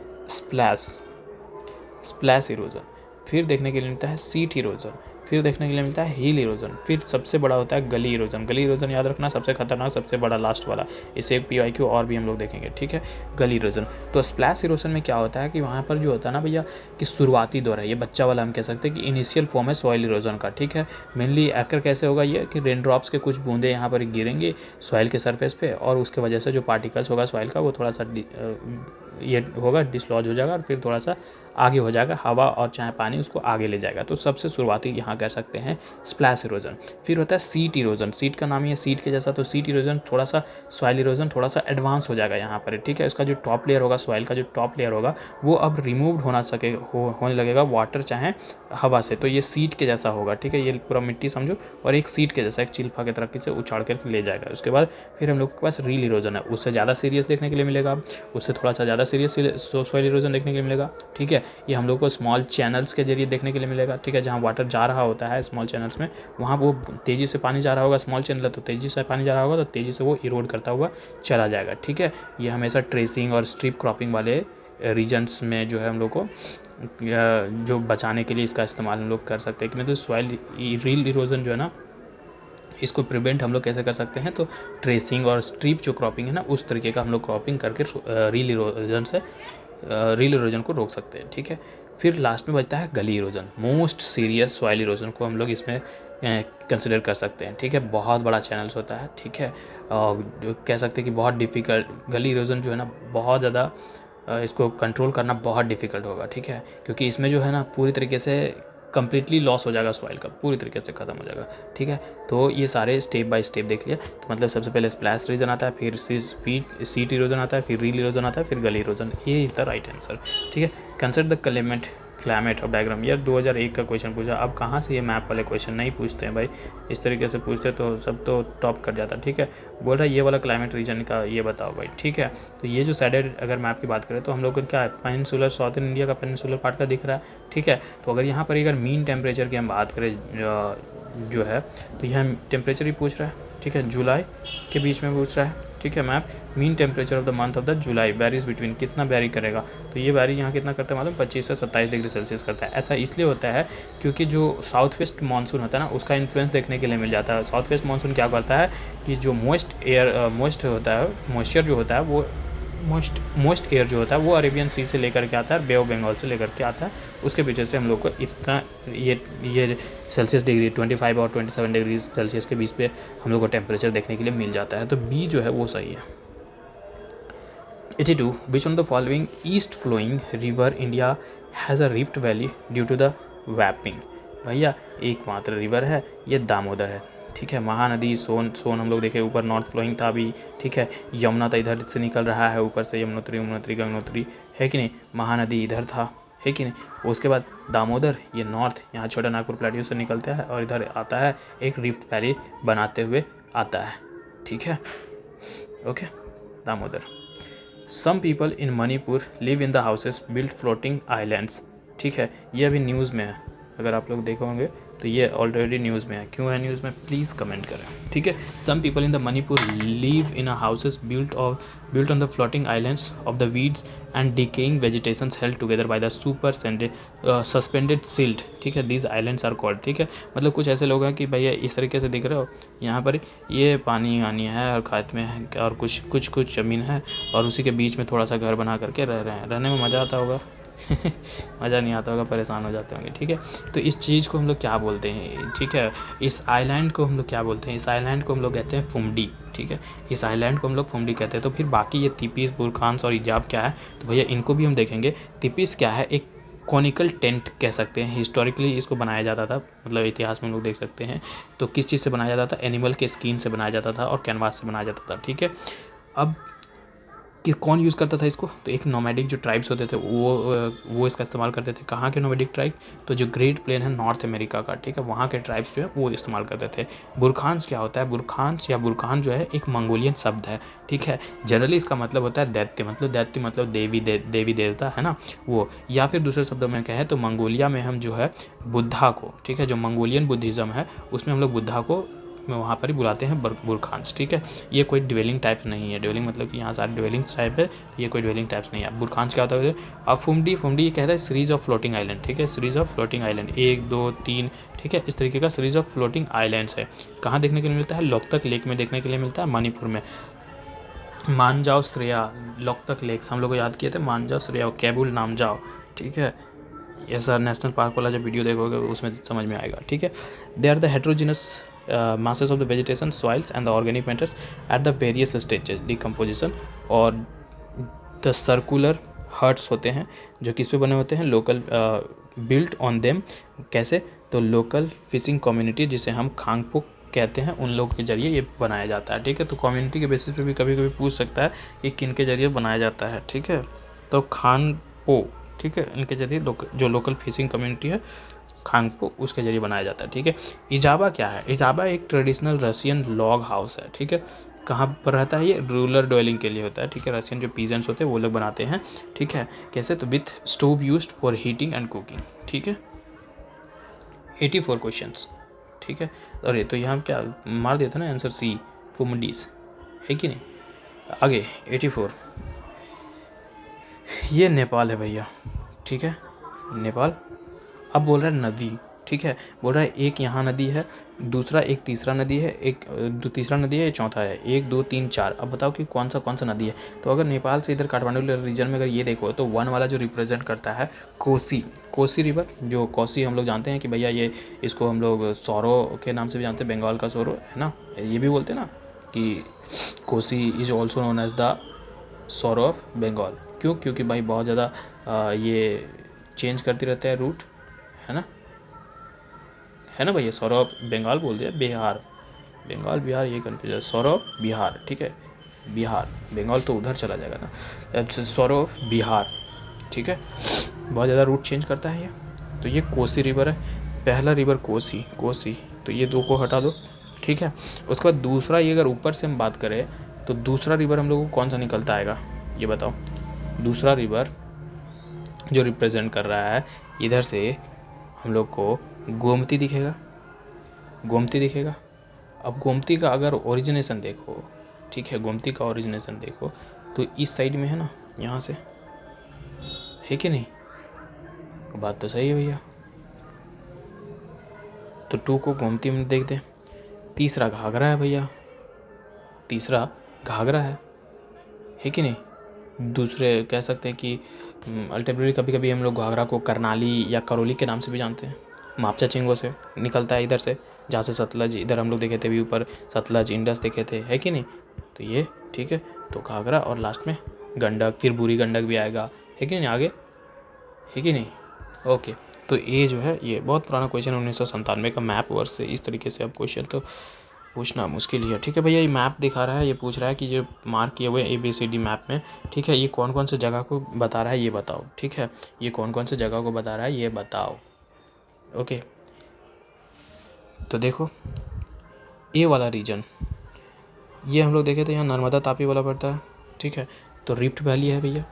स्प्लैश इरोजन, फिर देखने के लिए मिलता है सीट इरोजन, फिर देखने के लिए मिलता है हिल इरोजन, फिर सबसे बड़ा होता है गली इरोजन याद रखना, सबसे खतरनाक, सबसे बड़ा लास्ट वाला. इसे PYQ और भी हम लोग देखेंगे. ठीक है, गली इरोजन. तो स्प्लैश इरोजन में क्या होता है कि वहाँ पर जो होता है ना भैया, कि शुरुआती दौर है, ये बच्चा वाला हम कह सकते हैं कि इनिशियल फॉर्म है सॉइल इरोजन का. ठीक है, मेनली आकर कैसे होगा ये, कि रेन ड्रॉप्स के कुछ बूंदे यहाँ पर गिरेंगे सॉइल के सरफेस पे, और उसके वजह से जो पार्टिकल्स होगा सॉइल का, वो थोड़ा सा ये होगा, डिसलॉज हो जाएगा, और फिर थोड़ा सा आगे हो जाएगा, हवा और चाहे पानी उसको आगे ले जाएगा. तो सबसे शुरुआती यहाँ कह सकते हैं स्प्लैश इरोजन. फिर होता है सीट इरोजन, सीट का नाम ही है सीट के जैसा, तो सीट इरोजन थोड़ा सा सॉइल इरोजन थोड़ा सा एडवांस हो जाएगा यहाँ पर. ठीक है, इसका जो टॉप लेयर होगा, सॉइल का जो टॉप लेयर होगा, वो अब रिमूव्ड होने लगेगा वाटर चाहे हवा से, तो ये सीट के जैसा होगा. ठीक है, ये पूरा मिट्टी समझो, और एक सीट के जैसा, एक चिल्फा की तरह से उछाड़ कर ले जाएगा. उसके बाद फिर हम लोग के पास रील इरोजन है, उससे ज़्यादा सीरियस देखने के लिए मिलेगा, उससे थोड़ा सा ज़्यादा सीरियस सॉइल इरोजन देखने के लिए मिलेगा. ठीक है, ये हम लोग को स्मॉल चैनल्स के जरिए देखने के लिए मिलेगा. ठीक है, जहाँ वाटर जा रहा होता है स्मॉल चैनल्स में, वहाँ वो तेज़ी से पानी जा रहा होगा, स्मॉल चैनल है तो तेज़ी से पानी जा रहा होगा, तो तेज़ी से वो इरोड करता हुआ चला जाएगा. ठीक है, ये हमेशा ट्रेसिंग और स्ट्रिप क्रॉपिंग वाले रीजन्स में जो है हम लोग को जो बचाने के लिए इसका इस्तेमाल हम लोग कर सकते हैं कि मतलब सॉइल रील इरोजन जो है ना, इसको प्रिवेंट हम लोग कैसे कर सकते हैं, तो ट्रेसिंग और स्ट्रिप जो क्रॉपिंग है ना, उस तरीके का हम लोग क्रॉपिंग करके रील इरोजन को रोक सकते हैं। ठीक है, फिर लास्ट में बचता है गली erosion, most serious soil erosion को हम लोग इसमें कंसिडर कर सकते हैं। ठीक है, बहुत बड़ा चैनल्स होता है। ठीक है, और कह सकते हैं कि बहुत डिफ़िकल्ट गली इरोजन जो है ना, बहुत ज़्यादा इसको कंट्रोल करना बहुत डिफ़िकल्ट होगा। ठीक है, क्योंकि इसमें जो है ना पूरी तरीके से कम्प्लीटली लॉस हो जाएगा सॉइल का, पूरी तरीके से ख़त्म हो जाएगा। ठीक है, तो ये सारे स्टेप बाय स्टेप देख लिया। तो मतलब सबसे पहले स्प्लैश इरोजन आता है, फिर सीट इरोजन आता है, फिर रील इरोजन आता है, फिर गली इरोजन। ये इज़ द राइट आंसर। ठीक है, consider the climate of diagram. यार 2001 का क्वेश्चन पूछा, अब कहाँ से ये मैप वाले क्वेश्चन नहीं पूछते हैं भाई, इस तरीके से पूछते तो सब तो टॉप कर जाता। ठीक है, बोल रहा है ये वाला क्लाइमेट रीजन का ये बताओ भाई। ठीक है, तो ये जो साइडेड अगर मैप की बात करें तो हम लोग को क्या है, पेनिनसुलर साउथर्न इंडिया का पेनिनसुलर पार्ट का दिख रहा है। ठीक है, तो अगर यहाँ पर अगर मीन टेम्परेचर की हम बात करें जो है, तो यहाँ टेम्परेचर ही पूछ रहा है। ठीक है, जुलाई के बीच में पूछ रहा है। ठीक है, map mean temperature of the month of the July varies between, कितना वेरी करेगा, तो ये वेरी यहाँ कितना करता है मालूम, 25 से 27 डिग्री सेल्सियस करता है। ऐसा इसलिए होता है क्योंकि जो साउथ वेस्ट मानसून होता है ना, उसका इन्फ्लुएंस देखने के लिए मिल जाता है। साउथ वेस्ट मानसून क्या करता है कि जो मोइस्ट होता है, मॉइस्चर जो होता है वो मोस्ट एयर जो होता है वो अरेबियन सी से लेकर के आता है, बे ऑफ बंगाल से लेकर के आता है। उसके पीछे से हम लोग को इस तरह ये सेल्सियस डिग्री 25 और 27 डिग्री सेल्सियस के बीच पे हम लोग को टेम्परेचर देखने के लिए मिल जाता है। तो बी जो है वो सही है। 82 which on the following east flowing river India has a rift valley due to the warping. भैया एकमात्र रिवर है ये दामोदर है। ठीक है, महानदी सोन हम लोग देखे ऊपर नॉर्थ फ्लोइंग था अभी। ठीक है, यमुना तो इधर से निकल रहा है ऊपर से, यमुनोत्री गंगोत्री है कि नहीं, महानदी इधर था है कि नहीं। उसके बाद दामोदर ये नॉर्थ, यहाँ छोटा नागपुर प्लेट्यू से निकलता है और इधर आता है एक रिफ्ट वैली बनाते हुए आता है। ठीक है, okay, Damodar. Some people in Manipur live in the houses built floating islands. ठीक है, ये अभी न्यूज़ में है, अगर आप लोग देखोगे तो ये ऑलरेडी न्यूज़ में है। क्यों है न्यूज़ में, प्लीज़ कमेंट करें। ठीक है, some people in the Manipur live in a houses built on the floating islands of the weeds and decaying vegetations held together by the suspended silt. ठीक है, दीज आइलैंड्स आर कॉल्ड। ठीक है, मतलब कुछ ऐसे लोग हैं कि भैया इस तरीके से दिख रहे हो, यहाँ पर ये पानी है और खाद में है और कुछ ज़मीन है और उसी के बीच में थोड़ा सा घर बना करके रह रहे हैं। रहने में मज़ा आता होगा मज़ा नहीं आता होगा, परेशान हो जाते होंगे। ठीक है, तो इस चीज़ को हम लोग क्या बोलते हैं, ठीक है, इस आइलैंड को हम लोग क्या बोलते हैं, इस आइलैंड को हम लोग कहते हैं फुमडी। ठीक है, इस आइलैंड को हम लोग फुमडी कहते हैं। तो फिर बाकी ये तिपिस, बुरखान्स और इजाब क्या है, तो भैया इनको भी हम देखेंगे। तिपिस क्या है, एक कॉनिकल टेंट कह सकते हैं। हिस्टोरिकली इसको बनाया जाता था, मतलब इतिहास में हम लोग देख सकते हैं। तो किस चीज़ से बनाया जाता था, एनिमल के स्किन से बनाया जाता था और कैनवास से बनाया जाता था। ठीक है, अब कि कौन यूज़ करता था इसको, तो एक नोमैडिक जो ट्राइब्स होते थे वो इसका इस्तेमाल करते थे। कहाँ के नोमैडिक ट्राइब, तो जो ग्रेट प्लेन है नॉर्थ अमेरिका का। ठीक है, वहाँ के ट्राइब्स जो है वो इस्तेमाल करते थे। बुरखान्स क्या होता है, बुरखान्स या बुरखान जो है एक मंगोलियन शब्द है। ठीक है, जनरली इसका मतलब होता है दैत्य, मतलब देवी देवता है ना वो, या फिर दूसरे शब्दों में कहें तो मंगोलिया में हम जो है बुद्धा को, ठीक है, जो मंगोलियन बुद्धिज़्म है उसमें हम लोग बुद्धा को वहाँ पर ही बुलाते हैं बुरखान्स। ठीक है, ये कोई ड्वेलिंग टाइप नहीं है। ड्वेलिंग मतलब कि यहाँ सारे ड्वेलिंग टाइप है, ये कोई ड्वेलिंग टाइप्स नहीं है। बुरखान्स क्या होता है, अब फुमडी ये कहता है सीरीज ऑफ फ्लोटिंग आइलैंड। ठीक है, सीरीज ऑफ फ्लोटिंग आइलैंड 1 2 3, ठीक है, इस तरीके का सीरीज ऑफ फ्लोटिंग आइलैंड्स है। कहाँ देखने के लिए मिलता है, लोकतक लेक में देखने के लिए मिलता है, मणिपुर में। मानजाओ श्रेया, लोकतक लेक्स हम लोग को याद किए थे, मानजाओ श्रेया, केबुल नामजाओ। ठीक है, ऐसा नेशनल पार्क वाला जब वीडियो देखोगे उसमें समझ में आएगा। ठीक है, they are the heterogeneous masses of the vegetation, soils and the organic matters at the various stages decomposition। और the circular huts होते हैं जो किस पे बने होते हैं, लोकल built on them। कैसे, तो लोकल फिशिंग कम्युनिटी जिसे हम खांगपो कहते हैं, उन लोगों के जरिए ये बनाया जाता है। ठीक है, तो कम्युनिटी के बेसिस पे भी कभी कभी पूछ सकता है कि किन के जरिए बनाया जाता है। ठीक है, तो खानपो, ठीक है, इनके जरिए जो लोकल फिशिंग कम्युनिटी है खांगपो, उसके जरिए बनाया जाता है। ठीक है, इजाबा क्या है, इजाबा एक ट्रेडिशनल रशियन लॉग हाउस है। ठीक है, कहाँ पर रहता है, ये रूरल ड्वेलिंग के लिए होता है। ठीक है, रशियन जो पीजेंट्स होते हैं वो लोग बनाते हैं। ठीक है, कैसे, तो with stove used for heating and cooking. ठीक है, 84 क्वेश्चंस। ठीक है, अरे तो यहाँ क्या मार दिया था ना आंसर सी, फुमडीज है कि नहीं। आगे 84, ये नेपाल है भैया, ठीक है, नेपाल। अब बोल रहा है नदी, ठीक है, बोल रहा है एक यहाँ नदी है, दूसरा एक तीसरा नदी है, एक तीसरा नदी है, ये चौथा है, 1 2 3 4। अब बताओ कि कौन सा नदी है। तो अगर नेपाल से इधर काठमांडू रीजन में अगर ये देखो तो 1 वाला जो रिप्रेजेंट करता है कोसी रिवर, जो कोसी हम लोग जानते हैं कि भैया ये इसको हम लोग सौरो के नाम से भी जानते हैं, बंगाल का सौरो है ना, ये भी बोलते हैं ना कि Kosi is also known as the sorrow of Bengal. क्यों? क्योंकि भाई बहुत ज़्यादा ये चेंज करती रहता है रूट, है ना भैया। सौरभ बंगाल बोल दिया, बिहार, बंगाल बिहार ये कन्फ्यूजन, सौरभ बिहार, ठीक है, बिहार, बंगाल तो उधर चला जाएगा ना। अच्छा, सौरभ बिहार, ठीक है, बहुत ज़्यादा रूट चेंज करता है ये। तो ये कोसी रिवर है, पहला रिवर कोसी, तो ये 2 को हटा दो, ठीक है। उसके बाद दूसरा, ये अगर ऊपर से हम बात करें तो दूसरा रिवर हम लोग को कौन सा निकलता आएगा, ये बताओ। दूसरा रिवर जो रिप्रेजेंट कर रहा है इधर से हम लोग को गोमती दिखेगा, अब गोमती का अगर ओरिजिनेशन देखो, ठीक है, गोमती का ओरिजिनेशन देखो तो इस साइड में है ना, यहाँ से, है कि नहीं, बात तो सही है भैया। तो 2 को गोमती में देख दें। तीसरा घाघरा है भैया, तीसरा घाघरा है कि नहीं। दूसरे कह सकते हैं कि अल्टीमेटली कभी कभी हम लोग घाघरा को करनाली या करौली के नाम से भी जानते हैं। मापचा चिंगो से निकलता है इधर से, जहाँ से सतलज, इधर हम लोग देखे थे भी ऊपर सतलज इंडस देखे थे, है कि नहीं। तो ये ठीक है, तो घाघरा और लास्ट में गंडक, फिर बूढ़ी गंडक भी आएगा, है कि नहीं, आगे, है कि नहीं। ओके, तो ये जो है ये बहुत पुराना क्वेश्चन है, 1997 का मैप वर्ष से। इस तरीके से अब क्वेश्चन तो पूछना मुश्किल ही है, ठीक है भैया। ये मैप दिखा रहा है, ये पूछ रहा है कि जो मार्क किए हुए ABCD मैप में, ठीक है, ये कौन कौन से जगह को बता रहा है ये बताओ, ठीक है, ये कौन कौन से जगह को बता रहा है ये बताओ। ओके, तो देखो ए वाला रीजन, ये हम लोग देखे थे यहाँ नर्मदा तापी वाला पड़ता है, ठीक है। तो रिफ्ट वैली है भैया,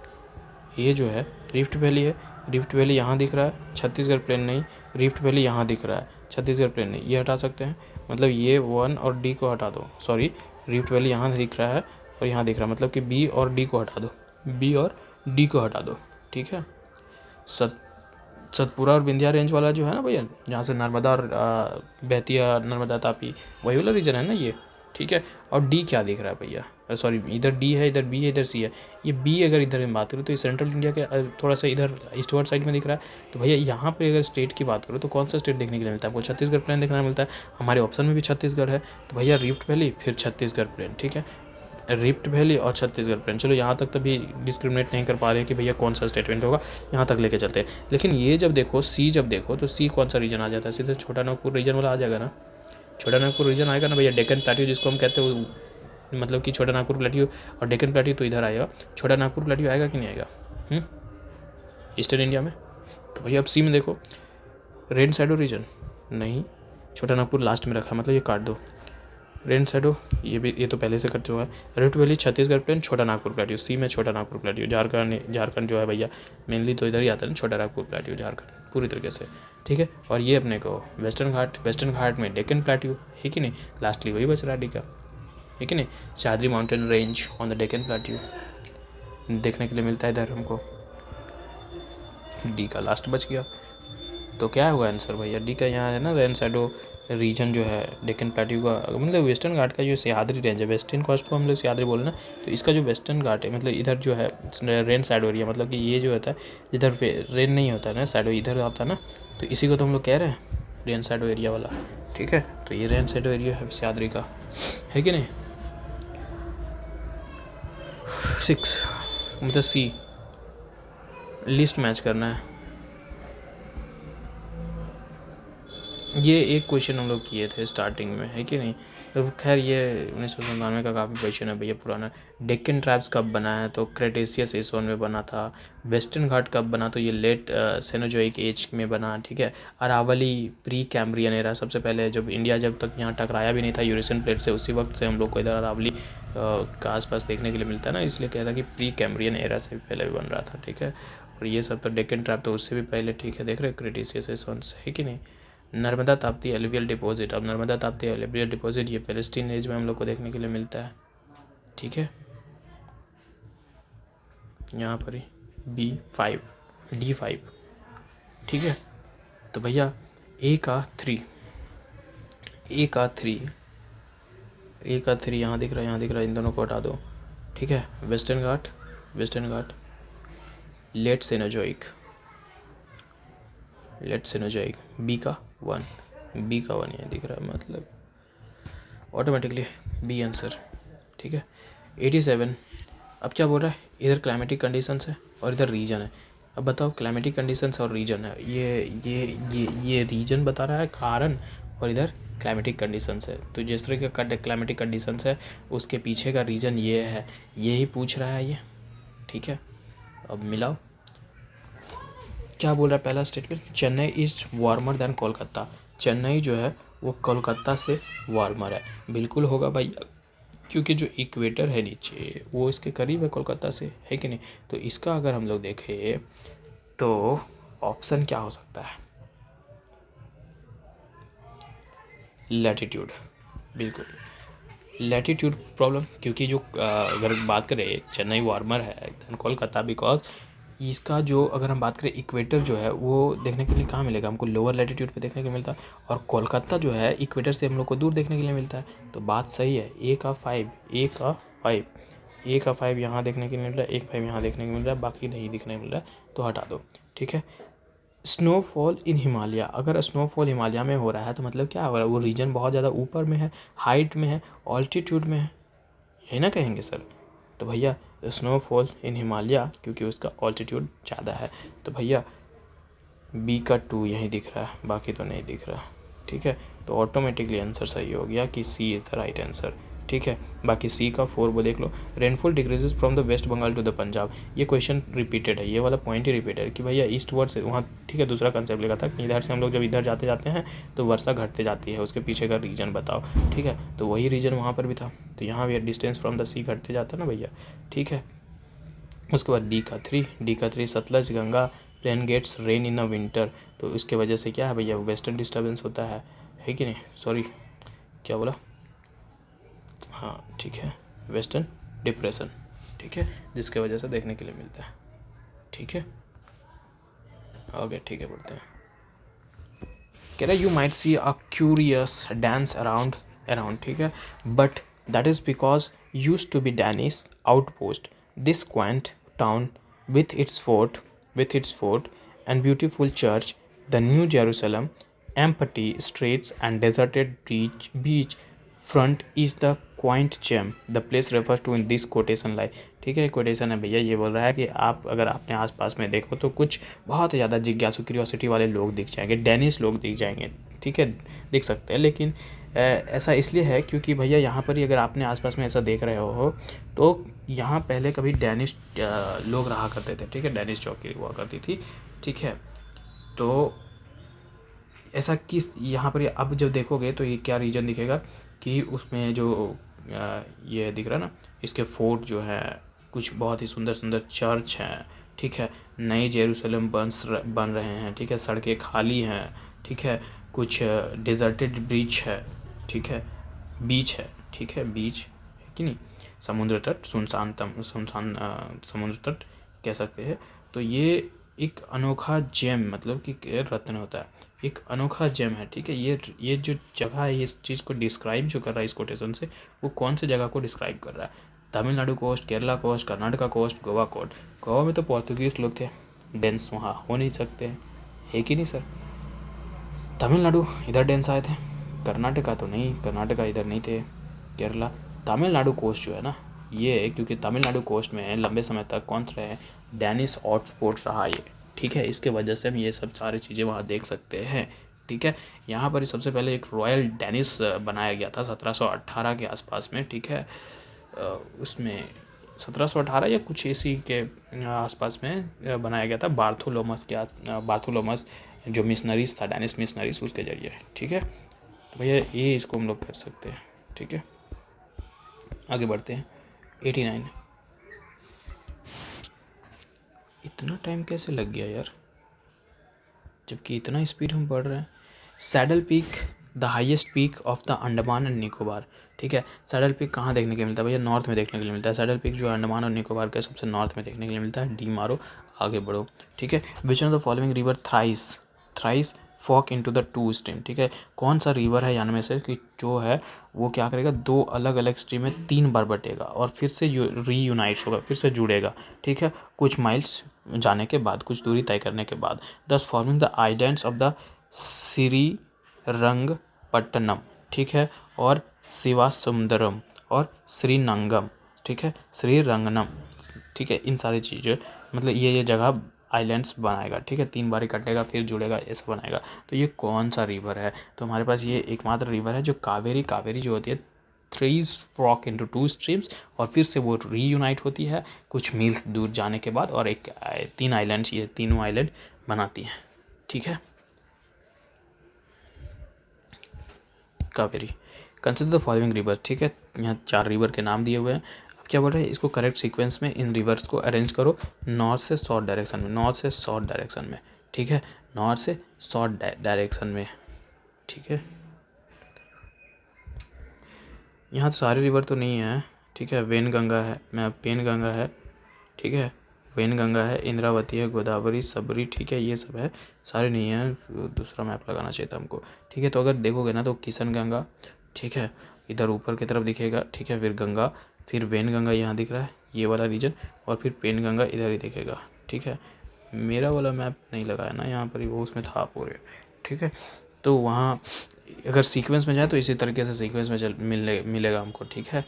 ये जो है रिफ्ट वैली है, रिफ्ट वैली यहाँ दिख रहा है, छत्तीसगढ़ प्लेन नहीं, रिफ्ट वैली यहाँ दिख रहा है, छत्तीसगढ़ प्लेन नहीं, ये हटा सकते हैं, मतलब ये 1 और D को हटा दो, सॉरी, रिफ्ट वैली यहाँ दिख रहा है और यहाँ दिख रहा है, मतलब कि B और D को हटा दो, B और D को हटा दो, ठीक है। सतपुरा और विंध्या रेंज वाला जो है ना भैया, जहाँ से नर्मदा और बहती है नर्मदा तापी, वही वाला रीजन है ना ये, ठीक है। और डी क्या दिख रहा है भैया, सॉरी, इधर डी है, इधर बी है, इधर सी है। ये बी अगर इधर में बात करूँ तो ये सेंट्रल इंडिया के थोड़ा सा इधर ईस्टवर्ड साइड में दिख रहा है। तो भैया यहाँ पे अगर स्टेट की बात करूँ तो कौन सा स्टेट देखने के लिए मिलता है आपको, छत्तीसगढ़ प्लेन देखने मिलता है, हमारे ऑप्शन में भी छत्तीसगढ़ है। तो भैया रिफ्ट वैली फिर छत्तीसगढ़ प्लेन, ठीक है, रिफ्ट वैली और छत्तीसगढ़ प्लेन। चलो यहाँ तक तभी डिस्क्रिमिनेट नहीं कर पा रहे हैं कि भैया कौन सा स्टेटमेंट होगा, यहाँ तक लेके चलते हैं। लेकिन ये जब देखो सी, जब देखो तो सी कौन सा रीजन आ जाता है, सीधे छोटा नागपुर रीजन वाला आ जाएगा ना, छोटा नागपुर रीजन आएगा ना भैया। डेक्कन प्लेट्यू जिसको हम कहते हैं, मतलब कि छोटा नागपुर प्लेट्यू और डेक्कन प्लेट्यू तो इधर आएगा, छोटा नागपुर प्लेट्यू आएगा कि नहीं आएगा ईस्टर्न इंडिया में। तो भैया अब सी में देखो, रेन शैडो रीजन नहीं, छोटा नागपुर लास्ट में रखा है, मतलब ये काट दो। रेन शैडो ये भी, ये तो पहले से कट चुका है। रिफ्ट वैली, छत्तीसगढ़ प्लेन, छोटा नागपुर प्लेट्यू, सी में छोटा नागपुर प्लेट्यू। झारखंड जो है भैया मेनली तो इधर ही आता है ना, छोटा नागपुर प्लेट्यू, झारखंड पूरी तरीके से, ठीक है। और ये अपने को वेस्टर्न घाट में डेक्कन प्लेट्यू, है कि नहीं, लास्टली वही बच रहा है डी का, है कि नहीं। Sahyadri mountain range on the Deccan plateau देखने के लिए मिलता है इधर हमको, डी का लास्ट बच गया। तो क्या होगा आंसर भैया, डी का यहाँ है ना, रेन शैडो रीजन जो है डेक्कन प्लेट्यू का, मतलब वेस्टर्न घाट का जो सह्याद्री रेंज है, वेस्टर्न कोस्ट को हम लोग सह्याद्री बोले ना, तो इसका जो वेस्टर्न घाट है, मतलब इधर जो है रेन शैडो एरिया, मतलब कि ये जो होता है जिधर पे रेन नहीं होता है ना, शैडो इधर आता है ना, तो इसी को तो हम लोग कह रहे हैं रेन शैडो एरिया वाला, ठीक है। तो ये रेन शैडो एरिया है सह्याद्री का, है कि नहीं। 6 मतलब सी, लिस्ट मैच करना है। ये एक क्वेश्चन हम लोग किए थे स्टार्टिंग में, है कि नहीं। तो खैर ये 1997 का काफ़ी क्वेश्चन है भैया, पुराना। डेक्कन ट्राइब्स कब बना है, तो क्रेटेशियस एज वन में बना था। वेस्टर्न घाट कब बना, तो ये लेट सेनोजोइक एज में बना, ठीक है। अरावली प्री कैम्ब्रियन एरा, सबसे पहले जब इंडिया जब तक यहाँ टकराया भी नहीं था यूरेशियन प्लेट से, उसी वक्त से हम लोग को इधर अरावली का आसपास देखने के लिए मिलता है ना, इसलिए कहता कि प्री कैम्ब्रियन एरा से भी पहले भी बन रहा था, ठीक है। और ये सब तो डेक्कन ट्राइब तो उससे भी पहले, ठीक है, देख रहे क्रेटेशियस एज वन से, है कि नहीं। नर्मदा ताप्ती एलुवियल डिपॉजिट, अब नर्मदा ताप्ती एलुवियल डिपॉजिट ये पैलेस्टीन एज में हम लोग को देखने के लिए मिलता है, ठीक है, यहाँ पर ही। B5 D5, ठीक है। तो भैया A का 3 यहाँ दिख रहा है, इन दोनों को हटा दो, ठीक है। वेस्टर्न घाट लेट सेनोजोइक B का 1 यहाँ दिख रहा है, मतलब ऑटोमेटिकली B आंसर, ठीक है। 87, अब क्या बोल रहा है, इधर क्लाइमेटिक कंडीशंस है और इधर रीजन है। अब बताओ, क्लाइमेटिक कंडीशंस और रीजन है, ये रीजन बता रहा है कारण, और इधर क्लाइमेटिक कंडीशंस है। तो जिस तरह का क्लाइमेटिक कंडीशंस है उसके पीछे का रीजन ये है, यही पूछ रहा है ये, ठीक है। अब मिलाओ, क्या बोल रहा है पहला statement, Chennai is warmer than Kolkata. Chennai जो है वो कोलकाता से वार्मर है, बिल्कुल होगा भाई, क्योंकि जो इक्वेटर है नीचे वो इसके करीब है कोलकाता से, है कि नहीं। तो इसका अगर हम लोग देखें तो ऑप्शन क्या हो सकता है, लैटिट्यूड, बिल्कुल लैटिट्यूड प्रॉब्लम, क्योंकि जो अगर बात करें चेन्नई वार्मर है दैन कोलकाता, बिकॉज इसका जो अगर हम बात करें इक्वेटर जो है वो देखने के लिए कहाँ मिलेगा हमको, लोअर लैटिट्यूड पे देखने को मिलता है, और कोलकाता जो है इक्वेटर से हम लोग को दूर देखने के लिए मिलता है। तो बात सही है, A का 5 यहाँ देखने के लिए मिल रहा है, 1 5 यहाँ देखने को मिल रहा है, बाकी नहीं दिखने मिल रहा है, तो हटा दो, ठीक है। स्नोफॉल इन हिमालय, अगर स्नोफॉल हिमालय में हो रहा है तो मतलब क्या हो रहा है, वो रीजन बहुत ज़्यादा ऊपर में है, हाइट में है, ऑल्टीट्यूड में है, यही ना कहेंगे सर। तो भैया स्नोफॉल इन हिमालय, क्योंकि उसका ऑल्टीट्यूड ज़्यादा है, तो भैया B का 2 यहीं दिख रहा है, बाकी तो नहीं दिख रहा, ठीक है। तो ऑटोमेटिकली आंसर सही हो गया कि C is the right answer, ठीक है। बाकी C का 4 वो देख लो, rainfall decreases from the waste Bengal to the Punjab, ये क्वेश्चन रिपीटेड है, ये वाला पॉइंट ही रिपीटेड है कि भैया ईस्ट वर्ड से वहाँ, ठीक है। दूसरा कंसेप्ट लिखा था कि इधर से हम लोग जब इधर जाते हैं तो वर्षा घटते जाती है, उसके पीछे का रीजन बताओ, ठीक है। तो वही रीजन वहाँ पर भी था, तो यहाँ भी डिस्टेंस फ्रॉम द सी घटते जाता है ना भैया, ठीक है। उसके बाद डी का 3 Sutlej Ganga plain gets rain in a winter, तो इसके वजह से क्या है भैया, वेस्टर्न डिस्टर्बेंस होता है कि नहीं, सॉरी क्या बोला, हाँ ठीक है, वेस्टर्न डिप्रेशन, ठीक है, जिसके वजह से देखने के लिए मिलता है, ठीक है। ओके, ठीक है, बढ़ते हैं। कह रहा you might see a curious dance around, ठीक है, but that is because used to be Danish outpost this quaint town with its fort and beautiful church, the New Jerusalem, empty streets and deserted beach front is the quaint gem the place refers to in this quotation line, ठीक है। Quotation है भैया, ये बोल रहा है कि आप अगर अपने आसपास में देखो तो कुछ बहुत ज़्यादा जिज्ञासु क्यूरियोसिटी वाले लोग दिख जाएंगे, डेनिश लोग दिख जाएंगे, ठीक है, दिख सकते हैं। लेकिन ऐसा इसलिए है क्योंकि भैया यहाँ पर ही अगर आपने आसपास में ऐसा देख रहे हो तो यहाँ पहले कभी डैनिश लोग रहा करते थे, ठीक है, डैनिश चौकी हुआ करती थी, ठीक है। तो ऐसा किस यहाँ पर अब जब देखोगे तो ये क्या रीजन दिखेगा कि उसमें जो ये दिख रहा है ना, इसके फोर्ट जो है, कुछ बहुत ही सुंदर सुंदर चर्च हैं, ठीक है, नई जेरूसलम बन रहे हैं, ठीक है, सड़कें खाली हैं, ठीक है, कुछ डिजर्टेड बीच है, ठीक है, बीच है, ठीक है, बीच है कि नहीं, समुद्र तट, सुनसान समुद्र तट कह सकते हैं। तो ये एक अनोखा जेम, मतलब कि रत्न होता है, एक अनोखा जेम है, ठीक है। ये जो जगह है, इस चीज़ को डिस्क्राइब जो कर रहा है इस कोटेशन से, वो कौन सी जगह को डिस्क्राइब कर रहा है, Tamil Nadu coast, Kerala coast, Karnataka coast, Goa coast. Goa में तो पोर्तुगीज लोग थे, डेंस वहाँ हो नहीं सकते हैं, है कि नहीं सर। तमिलनाडु इधर डेंस आए थे, कर्नाटका तो नहीं, कर्नाटका इधर नहीं थे, केरला, तमिलनाडु कोस्ट जो है ना, ये क्योंकि तमिलनाडु कोस्ट में लंबे समय तक कौन सा रहे, डैनिश हॉटस्पॉट रहा ये, ठीक है। इसके वजह से हम ये सब सारी चीज़ें वहाँ देख सकते हैं, ठीक है। यहाँ पर सबसे पहले एक रॉयल डैनिश बनाया गया था 1718 के आसपास में, ठीक है। उसमें 1718 या कुछ इसी के आसपास में बनाया गया था, बार्थोलोमस जो मिशनरीज था, डैनिश मिशनरीज, उसके जरिए, ठीक है। तो भैया ये इसको हम लोग कर सकते हैं, ठीक है। आगे बढ़ते हैं। 89, इतना टाइम कैसे लग गया यार, जबकि इतना स्पीड हम पढ़ रहे हैं। Saddle peak the highest peak of the Andaman and Nicobar, ठीक है। सैडल पीक कहाँ देखने के लिए मिलता है भैया? नॉर्थ में देखने के लिए मिलता है। सैडल पीक जो अंडमान और निकोबार के सबसे नॉर्थ में देखने के लिए मिलता है। डी मारो, आगे बढ़ो, ठीक है। Which of the following river thrice fork into the two stream, ठीक है। कौन सा रिवर है यानी में से कि जो है वो क्या करेगा, दो अलग अलग स्ट्रीम में 3 बार बटेगा और फिर से रीयूनाइट्स होगा, फिर से जुड़ेगा, ठीक है, कुछ माइल्स जाने के बाद, कुछ दूरी तय करने के बाद। Thus forming the islands of the Srirangapatnam, ठीक है, और शिवासमुद्रम और श्रीरंगम, ठीक है, श्रीरंगनम, ठीक है। इन सारी चीज़ें मतलब ये जगह आइलैंड्स बनाएगा, ठीक है, 3 बार कटेगा फिर जुड़ेगा, ऐसा बनाएगा। तो ये कौन सा रिवर है? तो हमारे पास ये एकमात्र रिवर है जो कावेरी जो होती है थ्रीज फ्रॉक इनटू 2 स्ट्रीम्स और फिर से वो रीयूनाइट होती है कुछ मील्स दूर जाने के बाद और एक 3 आइलैंड्स, ये तीनों आइलैंड बनाती हैं, ठीक है। Kaveri. Consider the following river, ठीक है, यहाँ 4 रिवर के नाम दिए हुए हैं। अब क्या बोल रहे हैं, इसको करेक्ट सीक्वेंस में इन रिवर्स को अरेंज करो नॉर्थ से साउथ डायरेक्शन में, नॉर्थ से साउथ डायरेक्शन में, ठीक है, नॉर्थ से साउथ डायरेक्शन में, ठीक है। यहाँ तो सारे रिवर तो नहीं है, ठीक है। वेनगंगा है, मैं पेनगंगा है, ठीक है, वेनगंगा है, इंद्रावती है, गोदावरी, सबरी, ठीक है, ये सब है, सारे नहीं हैं। दूसरा मैप लगाना चाहिए था हमको, ठीक है। तो अगर देखोगे ना तो किशन गंगा, ठीक है, इधर ऊपर की तरफ दिखेगा, ठीक है, फिर गंगा, फिर वेनगंगा यहाँ दिख रहा है ये वाला रीजन, और फिर पेनगंगा इधर ही दिखेगा, ठीक है। मेरा वाला मैप नहीं लगाया ना यहाँ पर ही, वो उसमें था पूरे, ठीक है। तो वहाँ अगर सीक्वेंस में जाए तो इसी तरीके से सीक्वेंस में मिलेगा हमको, ठीक है।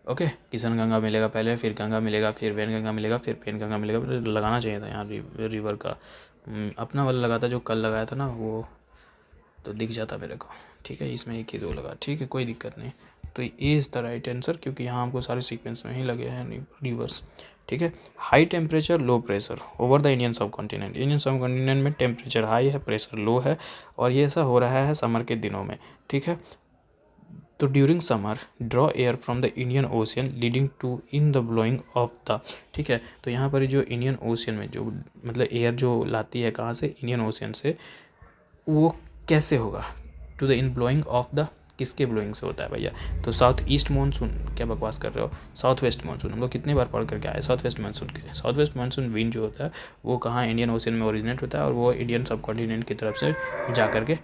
ओके, किशन गंगा मिलेगा पहले, फिर गंगा मिलेगा, फिर वेनगंगा मिलेगा, फिर पेनगंगा मिलेगा। लगाना चाहिए था यहाँ रिवर का, अपना वाला लगाता जो कल लगाया था ना वो, तो दिख जाता मेरे को, ठीक है। इसमें 1 ही 2 लगा, ठीक है, कोई दिक्कत नहीं। तो ये इस तरह राइट आंसर, क्योंकि यहाँ हमको सारे सीक्वेंस में ही लगे हैं रिवर्स, ठीक है। High temperature low pressure over the Indian सब कॉन्टिनेंट, इंडियन सब कॉन्टिनेंट में टेम्परेचर हाई है, प्रेशर लो है, और ये ऐसा हो रहा है समर के दिनों में, ठीक है। तो during summer draw air from the Indian Ocean leading to in the blowing of the, ठीक है। तो यहाँ पर जो इंडियन ओशियन में जो मतलब एयर जो लाती है कहाँ से, इंडियन ओशियन से, वो कैसे होगा, to the in blowing of the, किसके ब्लोइंग से होता है भैया? तो साउथ ईस्ट मानसून, क्या बकवास कर रहे हो, साउथ वेस्ट मानसून। हम लोग कितनी बार पढ़ करके आए साउथ वेस्ट मानसून के। साउथ वेस्ट मानसून विंड जो होता है वो कहाँ, इंडियन ओशियन में ओरिजिनेट होता है और वो इंडियन सब कॉन्टिनेंट की तरफ से जा करके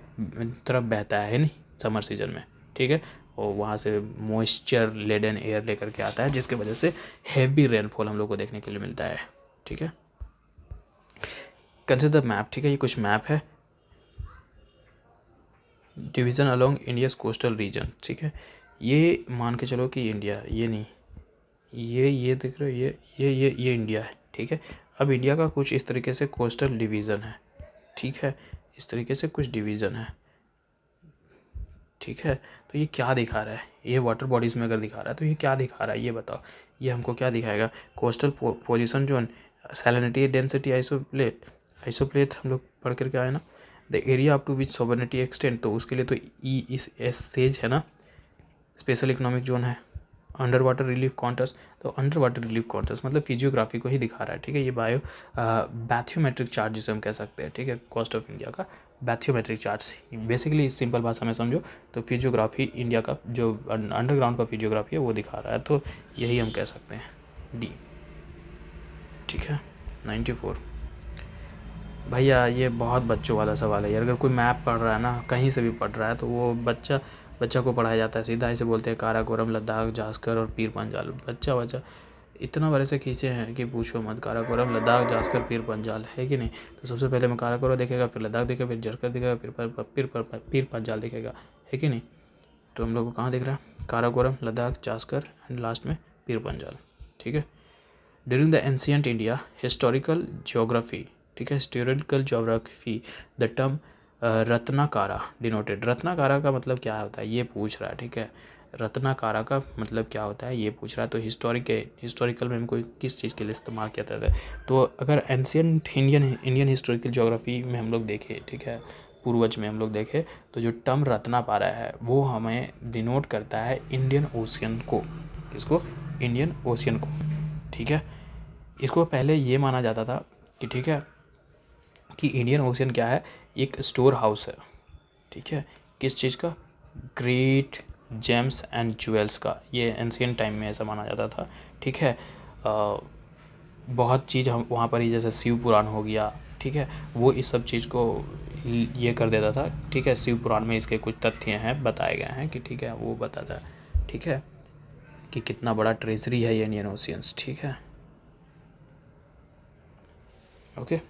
तरफ बहता है नहीं समर सीजन में, ठीक है। और वहाँ से मॉइस्चर लेडन एयर लेकर के आता है जिसकी वजह से हैवी रेनफॉल हम लोग को देखने के लिए मिलता है, ठीक है। कंसिडर मैप, ठीक है, ये कुछ मैप है। Division along India's coastal region, ठीक है। ये मान के चलो कि इंडिया, ये नहीं, ये देख रहे हो, ये इंडिया है, ठीक है। अब इंडिया का कुछ इस तरीके से कोस्टल डिवीज़न है, ठीक है, इस तरीके से कुछ डिवीज़न है, ठीक है। तो ये क्या दिखा रहा है, ये वाटर बॉडीज़ में अगर दिखा रहा है तो ये क्या दिखा रहा है, ये बताओ, ये हमको क्या दिखाएगा? Coastal position zone, salinity, density, isopleth हम लोग पढ़ करके आए ना। The area up to which sovereignty extend, तो उसके लिए तो ई इस एस सेज है ना, स्पेशल इकोनॉमिक जोन है। अंडर वाटर रिलीफ कॉन्टर्स, तो अंडर वाटर रिलीफ कॉन्टर्स मतलब फिजियोग्राफी को ही दिखा रहा है, ठीक है। ये बैथियोमेट्रिक चार्ट जिसे हम कह सकते हैं, ठीक है, कोस्ट ऑफ इंडिया का बैथियोमेट्रिक चार्ट्स, बेसिकली सिंपल भाषा में समझो तो फिजियोग्राफी इंडिया का जो अंडरग्राउंड का फिजियोग्राफी है वो दिखा रहा है, तो यही हम कह सकते हैं डी, ठीक है। 94 भैया ये बहुत बच्चों वाला सवाल है यार। अगर कोई मैप पढ़ रहा है ना, कहीं से भी पढ़ रहा है, तो वो बच्चा को पढ़ाया जाता है सीधा, ऐसे बोलते हैं काराकोरम, लद्दाख, जास्कर और पीर पंजाल। बच्चा इतना बड़े से खींचे हैं कि पूछो मत। काराकोरम, लद्दाख, जास्कर, पीर पंजाल, है कि नहीं? तो सबसे पहले में काराकोरम देखेगा, फिर लद्दाख देखेगा, फिर जास्कर देखेगा, फिर पीर पंजाल देखेगा, है कि नहीं? तो हम लोग को कहाँ दिख रहा है? काराकोरम, लद्दाख, जास्कर एंड लास्ट में पीर पंजाल, ठीक है। During the ancient India historical geography, ठीक है, historical geography the term Ratnakara denoted. Ratnakara का मतलब क्या होता है ये पूछ रहा है, ठीक है। रत्नाकारा का मतलब क्या होता है ये पूछ रहा है। तो हिस्टोरिकल में हमको किस चीज़ के लिए इस्तेमाल किया जाता है? तो अगर एंशियंट इंडियन हिस्टोरिकल ज्योग्राफी में हम लोग देखें, ठीक है, पूर्वज में हम लोग देखें, तो जो टर्म रत्नापारा है वो हमें डिनोट करता है इंडियन ओशियन को। किसको? इंडियन ओशियन को, ठीक है। इसको पहले ये माना जाता था कि, ठीक है, कि इंडियन ओशियन क्या है, एक स्टोर हाउस है, ठीक है, किस चीज़ का? ग्रेट जेम्स एंड ज्वेल्स का। ये एंशियंट टाइम में ऐसा माना जाता था, ठीक है। बहुत चीज़ हम वहाँ पर ही, जैसे शिव पुराण हो गया, ठीक है, वो इस सब चीज़ को ये कर देता था, ठीक है। शिव पुराण में इसके कुछ तथ्य हैं, बताए गए हैं कि ठीक है, वो बताता है, ठीक है, कि कितना बड़ा ट्रेजरी है ये इंडियन ओशियंस, ठीक है, okay.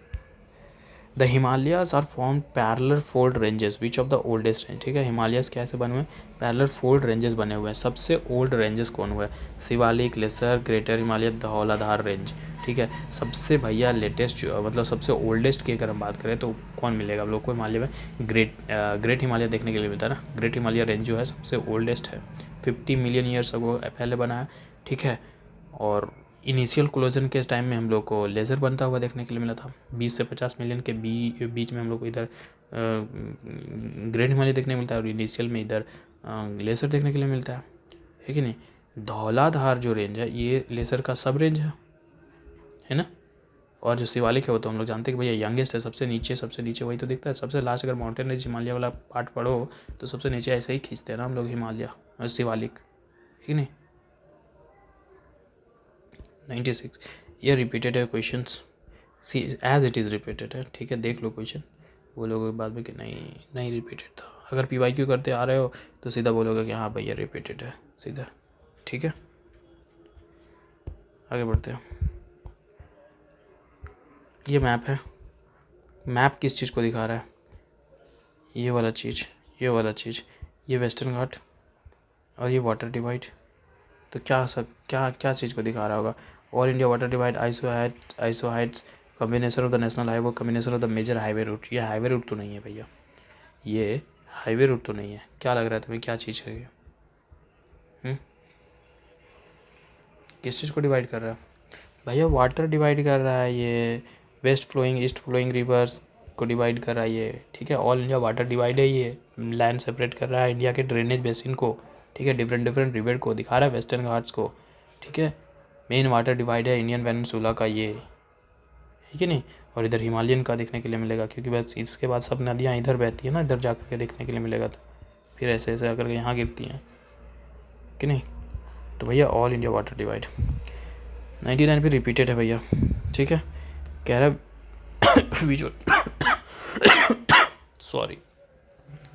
The Himalayas are form parallel fold ranges which of the oldest range, ठीक है। हिमालयस कैसे बने हुए हैं? पैरेलल फोल्ड रेंजेस बने हुए हैं। सबसे ओल्ड रेंजेस कौन हुआ है? Shivalik, lesser, greater Himalaya, Dhauladhar range, ठीक है। सबसे भैया लेटेस्ट मतलब सबसे ओल्डेस्ट की अगर हम बात करें तो कौन मिलेगा हम लोग को हिमालय में? ग्रेट हिमालय देखने के लिए मिलता है ना। ग्रेट हिमालय रेंज जो है सबसे ओल्डेस्ट है, 50 मिलियन ईयर्स अगो पहले बना है, ठीक है। और इनिशियल क्लोजन के टाइम में हम लोग को लेज़र बनता हुआ देखने के लिए मिला था। 20 से 50 मिलियन के बीच में हम लोग को इधर ग्रेट हिमालय देखने को मिलता है, और इनिशियल में इधर लेज़र देखने के लिए मिलता है कि नहीं। धौलाधार जो रेंज है ये लेज़र का सब रेंज है ना। और जो शिवालिक है वो तो हम लोग जानते हैं कि भैया यंगेस्ट है, सबसे नीचे वही तो दिखता है। सबसे लास्ट अगर माउंटेन रेंज हिमालय वाला पार्ट पढ़ो तो सबसे नीचे ऐसे ही खींचते हैं ना हम लोग हिमालय शिवालिक, है कि नहीं। 96 ये रिपीटेड है questions, see as it is repeated है, ठीक है। देख लो क्वेश्चन, बोलोगे बाद में कि नहीं रिपीटेड था। अगर PYQ करते आ रहे हो तो सीधा बोलोगे कि हाँ भैया रिपीटेड है सीधा, ठीक है। आगे बढ़ते हैं। ये मैप है, मैप किस चीज़ को दिखा रहा है? ये वाला चीज़, ये वेस्टर्न घाट और ये वाटर डिवाइड। तो क्या चीज़ को दिखा रहा होगा? All India water divide, iso heights, combination of the national highway, combination of the major highway route. ये हाईवे रूट तो नहीं है भैया, ये हाईवे रूट तो नहीं है। क्या लग रहा है तुम्हें, क्या चीज़ है ये? किस चीज़ को डिवाइड कर रहा है भैया? वाटर डिवाइड कर रहा है ये, west flowing east flowing rivers को डिवाइड कर रहा है ये, ठीक है। ऑल इंडिया वाटर डिवाइड है ये, लैंड सेपरेट कर रहा है इंडिया के ड्रेनेज बेसिन को, ठीक है। डिफरेंट रिवर को दिखा रहा है, वेस्टर्न घाट्स को, ठीक है। मेन वाटर डिवाइड है इंडियन पेनिनसुला का ये, ठीक है नहीं। और इधर हिमालयन का देखने के लिए मिलेगा, क्योंकि बस इसके बाद सब नदियाँ इधर बहती है ना, इधर जा के देखने के लिए मिलेगा। तो फिर ऐसे ऐसे आकर के यहाँ गिरती हैं कि नहीं। तो भैया ऑल इंडिया वाटर डिवाइड 99 भी रिपीटेड है भैया, ठीक है। कह रहा sorry,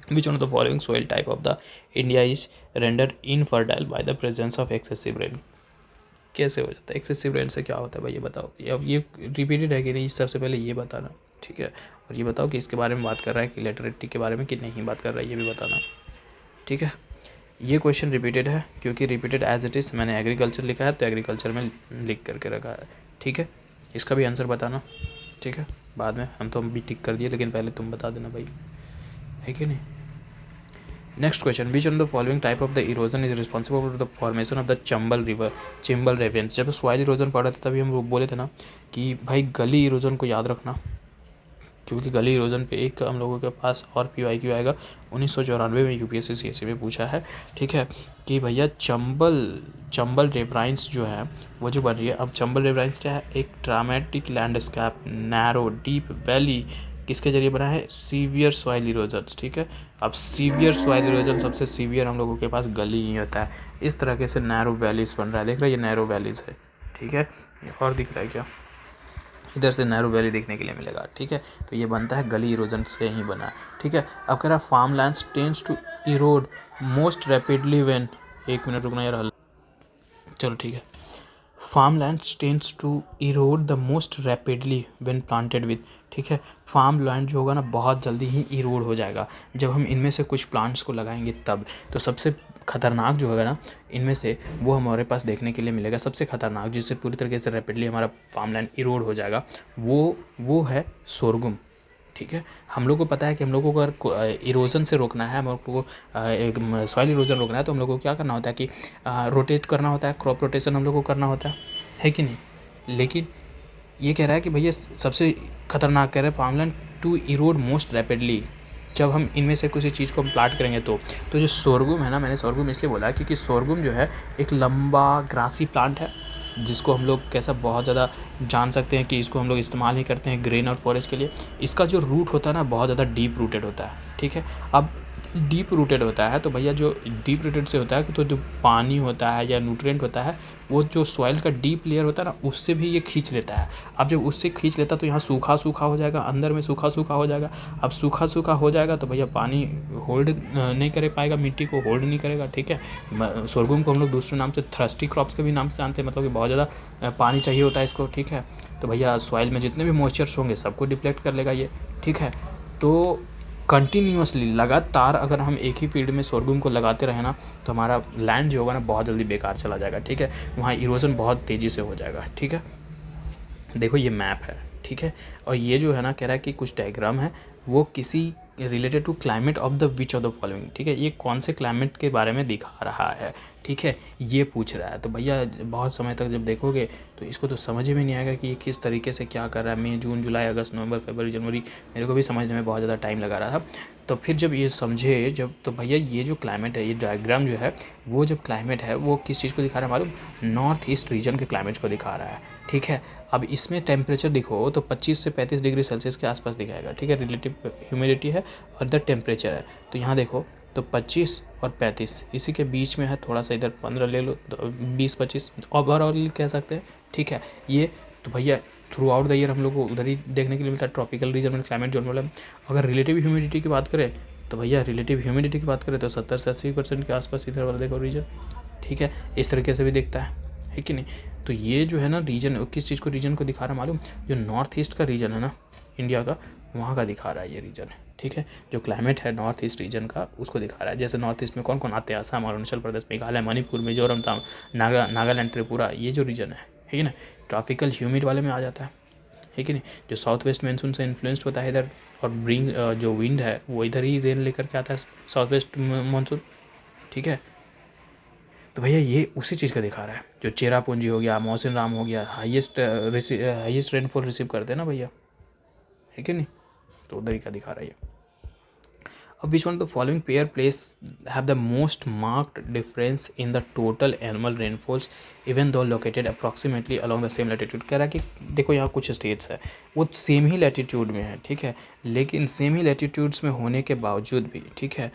which one of the following soil type of the India is rendered infertile by the presence of excessive rain? कैसे हो जाता है एक्सेसिव रेन से, क्या होता है भाई ये बताओ। अब ये रिपीटेड है कि नहीं, सबसे पहले ये बताना, ठीक है। और ये बताओ कि इसके बारे में बात कर रहा है कि लिटरेटी के बारे में कि नहीं बात कर रहा है, ये भी बताना, ठीक है। ये क्वेश्चन रिपीटेड है क्योंकि रिपीटेड एज इट इज़ मैंने एग्रीकल्चर लिखा है तो एग्रीकल्चर में लिख करके रखा है, ठीक है। इसका भी आंसर बताना, ठीक है। बाद में हम तो भी टिक कर दिए, लेकिन पहले तुम बता देना भाई, है कि नहीं। Next question, which on the following type of the erosion is responsible for the formation of the Chambal river, Chambal ravines. जब सॉइल इरोजन पढ़ा था तभी हम बोले थे ना कि भाई गली इरोजन को याद रखना, क्योंकि गली इरोजन पे एक हम लोगों के पास और PYQ आएगा 1994 में UPSC CSE में पूछा है, ठीक है, कि भैया चंबल रिवराइंस जो है वो जो बन रही है। अब चंबल रिवराइंस क्या है? एक dramatic landscape, narrow deep valley, किसके जरिए बना है? सीवियर सॉइल इरोजन, ठीक है। अब सीवियर सॉइल इरोजन सबसे सीवियर हम लोगों के पास गली ही होता है। इस तरह से नैरो वैलीज बन रहा है, देख रहे हैं ये नैरो वैलीज है, ठीक है। और दिख रहा है क्या? इधर से नैरो वैली देखने के लिए मिलेगा, ठीक है। तो ये बनता है गली इरोजन से ही बना है, ठीक है। अब कह रहा है farm lands tends to erode most rapidly when, एक मिनट रुकना यार, चलो ठीक है। Farm lands tends to erode the most rapidly when planted with, ठीक है। फार्म लैंड जो होगा ना बहुत जल्दी ही इरोड हो जाएगा जब हम इनमें से कुछ प्लांट्स को लगाएंगे तब। तो सबसे खतरनाक जो होगा ना इनमें से वो हमारे पास देखने के लिए मिलेगा, सबसे खतरनाक जिससे पूरी तरीके से रैपिडली हमारा फार्म लैंड इरोड हो जाएगा, वो है सोरगुम, ठीक है। हम लोग को पता है कि हम लोगों को अगर इरोजन से रोकना है, हम लोग को सॉइल इरोजन रोकना है, तो हम लोग को क्या करना होता है कि रोटेट करना होता है, क्रॉप रोटेशन हम लोग को करना होता है कि नहीं। लेकिन ये कह रहा है कि भैया सबसे खतरनाक कह रहा है farmland to erode most rapidly जब हम इनमें से किसी चीज़ को प्लांट करेंगे तो जो सोरगुम है ना, मैंने सोरगुम इसलिए बोला क्योंकि सोरगुम जो है एक लंबा ग्रासी प्लांट है जिसको हम लोग कैसा बहुत ज़्यादा जान सकते हैं कि इसको हम लोग इस्तेमाल ही करते हैं ग्रेन और फॉरेस्ट के लिए। इसका जो रूट होता है ना बहुत ज़्यादा डीप रूटेड होता है, ठीक है। अब डीप रूटेड होता है तो भैया जो डीप रूटेड से होता है तो जो पानी होता है या न्यूट्रिएंट होता है वो जो सॉइल का डीप लेयर होता है ना उससे भी ये खींच लेता है। अब जब उससे खींच लेता तो यहाँ सूखा सूखा हो जाएगा, अंदर में सूखा सूखा हो जाएगा। अब सूखा सूखा हो जाएगा तो भैया पानी होल्ड नहीं कर पाएगा, मिट्टी को होल्ड नहीं करेगा, ठीक है। सोरगुम को हम लोग दूसरे नाम से थ्रस्टी क्रॉप्स के भी नाम से जानते हैं, मतलब कि बहुत ज़्यादा पानी चाहिए होता है इसको, ठीक है। तो भैया सॉइल में जितने भी मॉइस्चर्स होंगे सबको डिप्लेक्ट कर लेगा ये, ठीक है। तो कंटिन्यूसली लगातार अगर हम एक ही फील्ड में सोरगुम को लगाते रहे ना तो हमारा लैंड जो होगा ना बहुत जल्दी बेकार चला जाएगा, ठीक है। वहाँ इरोजन बहुत तेज़ी से हो जाएगा, ठीक है। देखो ये मैप है, ठीक है। और ये जो है ना कह रहा है कि कुछ डायग्राम है वो किसी related to climate of the which of the following, ठीक है। ये कौन से क्लाइमेट के बारे में दिखा रहा है, ठीक है, ये पूछ रहा है। तो भैया बहुत समय तक जब देखोगे तो इसको तो समझ में नहीं आएगा कि ये किस तरीके से क्या कर रहा है। मई, जून, जुलाई, अगस्त, नवंबर, फरवरी, जनवरी, मेरे को भी समझने में बहुत ज़्यादा टाइम लगा रहा था। तो फिर जब ये समझे जब तो भैया ये जो क्लाइमेट है, ये डायग्राम जो है वो जब क्लाइमेट है वो किस चीज़ को दिखा रहा है मालूम, नॉर्थ ईस्ट रीजन के क्लाइमेट को दिखा रहा है, ठीक है। अब इसमें टेम्परेचर देखो तो 25 से 35 डिग्री सेल्सियस के आसपास दिखाएगा, ठीक है। रिलेटिव ह्यूमिडिटी है और द टेम्परेचर है। तो यहाँ देखो तो 25 और 35 इसी के बीच में है, थोड़ा सा इधर 15 ले लो तो 20-25 ओवरऑल कह सकते हैं, ठीक है। ये तो भैया थ्रू आउट द ईयर हम लोग को उधर ही देखने के लिए मिलता है, ट्रॉपिकल रीजन में क्लाइमेट जोन वाला। अगर रिलेटिव ह्यूमिडिटी की बात करें तो भैया रिलेटिव ह्यूमिडिटी की बात करें तो 70 से 80% के आसपास इधर वाला देखो रीजन, ठीक है। इस तरीके से भी दिखता है कि नहीं। तो ये जो है ना रीजन किस चीज़ को रीजन को दिखा रहा है मालूम, जो नॉर्थ ईस्ट का रीजन है ना इंडिया का वहाँ का दिखा रहा है ये रीजन, ठीक है। जो क्लाइमेट है नॉर्थ ईस्ट रीजन का उसको दिखा रहा है। जैसे नॉर्थ ईस्ट में कौन कौन आते हैं, असम, अरुणाचल प्रदेश, मेघालय, मणिपुर, मिजोरम, नागालैंड, त्रिपुरा, ये जो रीजन है कि ना ट्रॉपिकल ह्यूमिड वाले में आ जाता है कि नहीं। जो साउथ वेस्ट मानसून से इन्फ्लुएंस्ड होता है इधर और जो विंड है वो इधर ही रेन लेकर के आता है, साउथ वेस्ट मानसून, ठीक है। तो भैया ये उसी चीज़ का दिखा रहा है। जो चेरापूंजी हो गया, मौसिन राम हो गया, हाईएस्ट रेनफॉल रिसीव करते हैं ना भैया, है कि नहीं, तो उधर ही का दिखा रहा है ये। अब विच one of the following pair place have the most marked difference in the total annual rainfalls even though located approximately along the same latitude. कह रहा है कि देखो यहाँ कुछ स्टेट्स है वो सेम ही लैटिट्यूड में है, ठीक है, लेकिन सेम ही लैटिट्यूड्स में होने के बावजूद भी, ठीक है,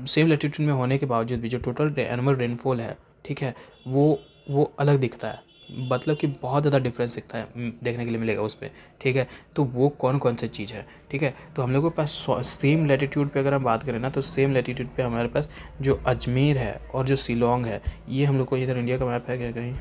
सेम लैटिट्यूड में होने के बावजूद भी जो टोटल एनुअल रेनफॉल है, ठीक है, वो अलग दिखता है। मतलब कि बहुत ज़्यादा डिफरेंस दिखता है देखने के लिए मिलेगा उस पर, ठीक है। तो वो कौन कौन सी चीज़ है, ठीक है। तो हम लोगों के पास सेम लैटिट्यूड पे अगर हम बात करें ना तो सेम लैटिट्यूड पे हमारे पास जो अजमेर है और जो शिलोंग है, ये हम लोग को इधर इंडिया का मैप है क्या कहीं,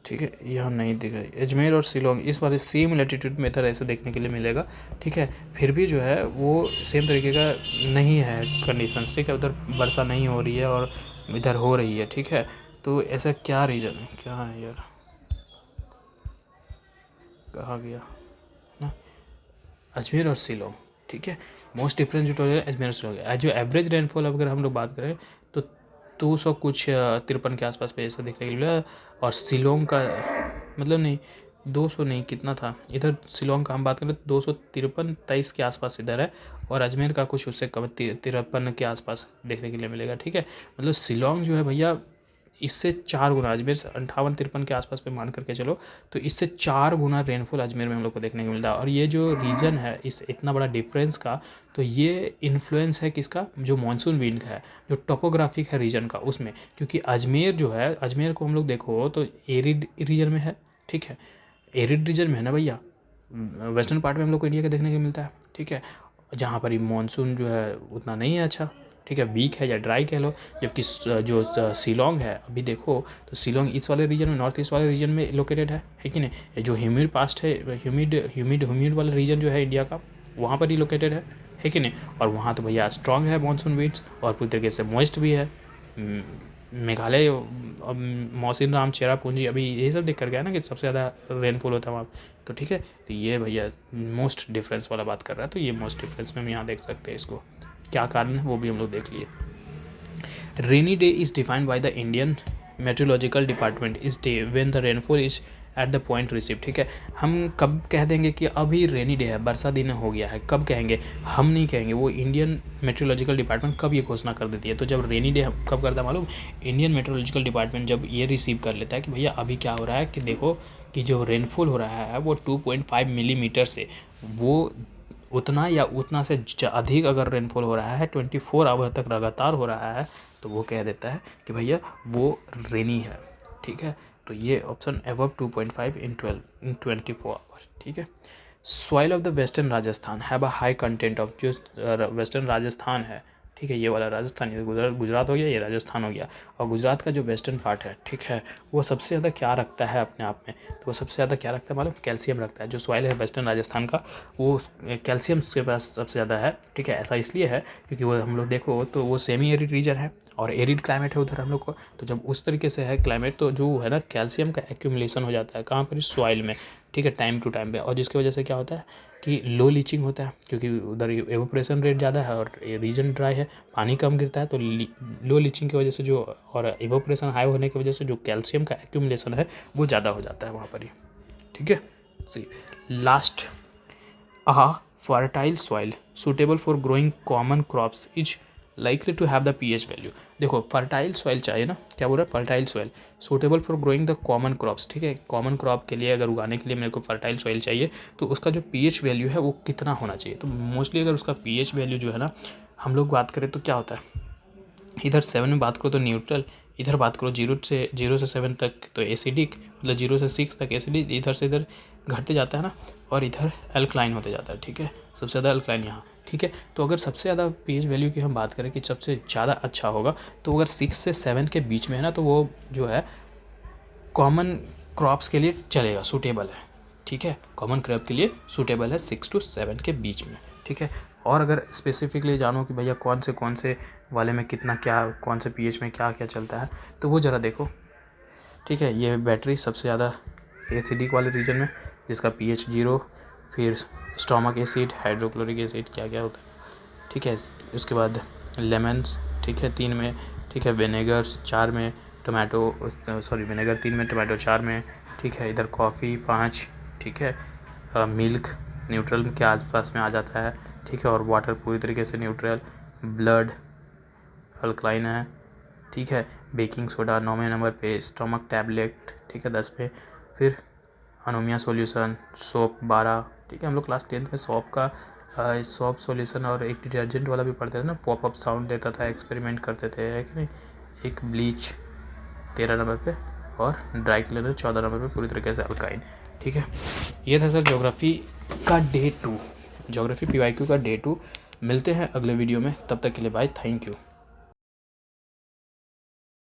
ठीक है, यहाँ नहीं दिख रही। अजमेर और शिलोंग इस वाले सेम लैटिट्यूड में इधर ऐसे देखने के लिए मिलेगा, ठीक है। फिर भी जो है वो सेम तरीके का नहीं है कंडीशंस, ठीक है। उधर वर्षा नहीं हो रही है और इधर हो रही है, ठीक है। तो ऐसा क्या रीज़न है, क्या है यार, कहाँ गया ना, अजमेर और शिलोंग, ठीक है। मोस्ट डिफरेंस जो है अजमेर और शिलोंग। जो एवरेज रेनफॉल अगर हम लोग बात करें तो 200 कुछ 53 के आसपास पे ऐसा देखने के लिए, और शिलोंग का मतलब नहीं 200 नहीं कितना था इधर, शिलोंग का हम बात करें तो 253-23 के आसपास इधर है, और अजमेर का कुछ उससे कम 53 के आसपास देखने के लिए मिलेगा, ठीक है। मतलब शिलोंग जो है भैया इससे 4 गुना, अजमेर से 58-53 के आसपास पे मान करके चलो तो इससे 4 गुना रेनफॉल अजमेर में हम लोग को देखने को मिलता है। और ये जो रीजन है इस इतना बड़ा डिफरेंस का, तो ये इन्फ्लुएंस है किसका, जो मानसून विंड का है, जो टोपोग्राफिक है रीजन का उसमें। क्योंकि अजमेर जो है, अजमेर को हम लोग देखो तो एरिड रीजन में है, ठीक है, एरिड रीजन में है ना भैया, वेस्टर्न पार्ट में हम लोग को इंडिया का देखने को मिलता है, ठीक है। जहाँ पर ही मानसून जो है उतना नहीं है अच्छा, ठीक है, वीक है या ड्राई कह लो। जबकि जो शिलोंग है अभी देखो तो शिलोंग इस वाले रीजन में, नॉर्थ ईस्ट वाले रीजन में लोकेटेड है कि नहीं। जो ह्यूमिड पास्ट है, ह्यूमिड वाला रीजन जो है इंडिया का वहाँ पर ही लोकेटेड है कि नहीं। और वहाँ तो भैया स्ट्रॉन्ग है मानसून विंड्स और पूरी तरीके से मॉइस्ट भी है। मेघालय, मौसिन राम, चेरापूंजी, अभी यही सब देख कर गया ना कि सबसे ज़्यादा रेनफॉल होता है वहाँ, तो ठीक है। तो ये भैया मोस्ट डिफरेंस वाला बात कर रहा है, तो ये मोस्ट डिफरेंस में हम यहाँ देख सकते हैं इसको, क्या कारण है वो भी हम लोग देख लिए। Rainy day is defined by the Indian meteorological department इस day when the rainfall is at the point receive, ठीक है। हम कब कह देंगे कि अभी रेनी डे है, बरसा दिन हो गया है, कब कहेंगे? हम नहीं कहेंगे, वो इंडियन मेट्रोलॉजिकल डिपार्टमेंट कब ये घोषणा कर देती है। तो जब रेनी डे कब करता है मालूम? इंडियन मेट्रोलॉजिकल डिपार्टमेंट जब ये रिसीव कर लेता है कि भैया अभी क्या हो रहा है, कि देखो कि जो रेनफॉल हो रहा है वो 2.5 मिलीमीटर से वो उतना या उतना से अधिक अगर रेनफॉल हो रहा है 24 आवर तक लगातार हो रहा है, तो वो कह देता है कि भैया वो रेनी है, ठीक है। तो ये ऑप्शन एबव 2.5 इन 24 आवर, ठीक है। Soil of the western Rajasthan have a high content of, जो वेस्टर्न राजस्थान है, ठीक है, ये वाला राजस्थान, ये गुजरात हो गया, ये राजस्थान हो गया। और गुजरात का जो वेस्टर्न पार्ट है, ठीक है, वो सबसे ज़्यादा क्या रखता है अपने आप में? तो वो सबसे ज़्यादा क्या रखता है मालूम? कैल्शियम रखता है। जो सॉइल है वेस्टर्न राजस्थान का, वो कैल्शियम के पास सबसे ज़्यादा है, ठीक है। ऐसा इसलिए है क्योंकि वो हम लोग देखो तो वो सेमी एरिड रीजन है और एरिड क्लाइमेट है उधर हम लोग को। तो जब उस तरीके से है क्लाइमेट, तो जो है ना कैल्शियम का एक्यूमुलेशन हो जाता है कहाँ पर? सॉइल में, ठीक है, टाइम टू टाइम पे। और जिसकी वजह से क्या होता है कि लो लीचिंग होता है, क्योंकि उधर एवोपरेशन रेट ज़्यादा है और रीजन ड्राई है, पानी कम गिरता है, तो लो लीचिंग की वजह से जो, और एवोपरेशन हाई होने की वजह से जो कैल्शियम का एक्यूमुलेशन है वो ज़्यादा हो जाता है वहाँ पर ही, ठीक है। C last, fertile soil suitable for growing common crops is likely to have the pH value. देखो फर्टाइल सॉइल चाहिए ना, क्या बोल रहा है? Fertile soil suitable for growing the common crops, ठीक है। कॉमन क्रॉप के लिए अगर उगाने के लिए मेरे को फर्टाइल सॉइल चाहिए, तो उसका जो पीएच वैल्यू है वो कितना होना चाहिए? तो मोस्टली अगर उसका पीएच वैल्यू जो है ना, हम लोग बात करें तो क्या होता है, इधर 7 में बात करो तो न्यूट्रल, इधर बात करो 0 से 7 तक तो एसिडिक, मतलब 0 से 6 तक एसिडिक, इधर से इधर घटते जाता है ना, और इधर अल्कलाइन होते जाता है, ठीक है। सबसे ज़्यादा अल्कलाइन यहाँ, ठीक है। तो अगर सबसे ज़्यादा पीएच वैल्यू की हम बात करें कि सबसे ज़्यादा अच्छा होगा, तो अगर 6 से 7 के बीच में है ना, तो वो जो है कॉमन क्रॉप्स के लिए चलेगा, सूटेबल है, ठीक है। कॉमन क्रॉप के लिए सूटेबल है 6 to 7 के बीच में, ठीक है। और अगर स्पेसिफिकली जानो कि भैया कौन से वाले में कितना क्या, कौन से पीएच में क्या क्या चलता है, तो वो ज़रा देखो, ठीक है। ये बैटरी सबसे ज़्यादा एसिडिक वाले रीजन में, जिसका पीएच 0, फिर स्टोमक एसिड, हाइड्रोक्लोरिक एसिड, क्या क्या होता है, ठीक है। उसके बाद लेमन्स, ठीक है, 3 में, ठीक है। विनेगर्स 4 में, टोमेटो विनेगर 3 में, टोमेटो 4 में, ठीक है। इधर कॉफ़ी 5, ठीक है। मिल्क न्यूट्रल के आसपास में आ जाता है, ठीक है। और वाटर पूरी तरीके से न्यूट्रल, ब्लड अल्कलाइन है, ठीक है। बेकिंग सोडा 9वें नंबर पे, स्टोमक टैबलेट, ठीक है, 10 पे, फिर अनोमिया सॉल्यूशन, सोप 12, ठीक है। हम लोग क्लास 10th में सॉप सॉल्यूशन और एक डिटर्जेंट वाला भी पढ़ते थे ना, पॉपअप साउंड देता था, एक्सपेरिमेंट करते थे, है कि नहीं। एक ब्लीच 13 नंबर पे, और ड्राई क्लीनर 14 नंबर पे, पूरी तरीके से अल्काइन, ठीक है। ये था सर ज्योग्राफी का डे 2, ज्योग्राफी PYQ का डे 2। मिलते हैं अगले वीडियो में, तब तक के लिए बाय, थैंक यू।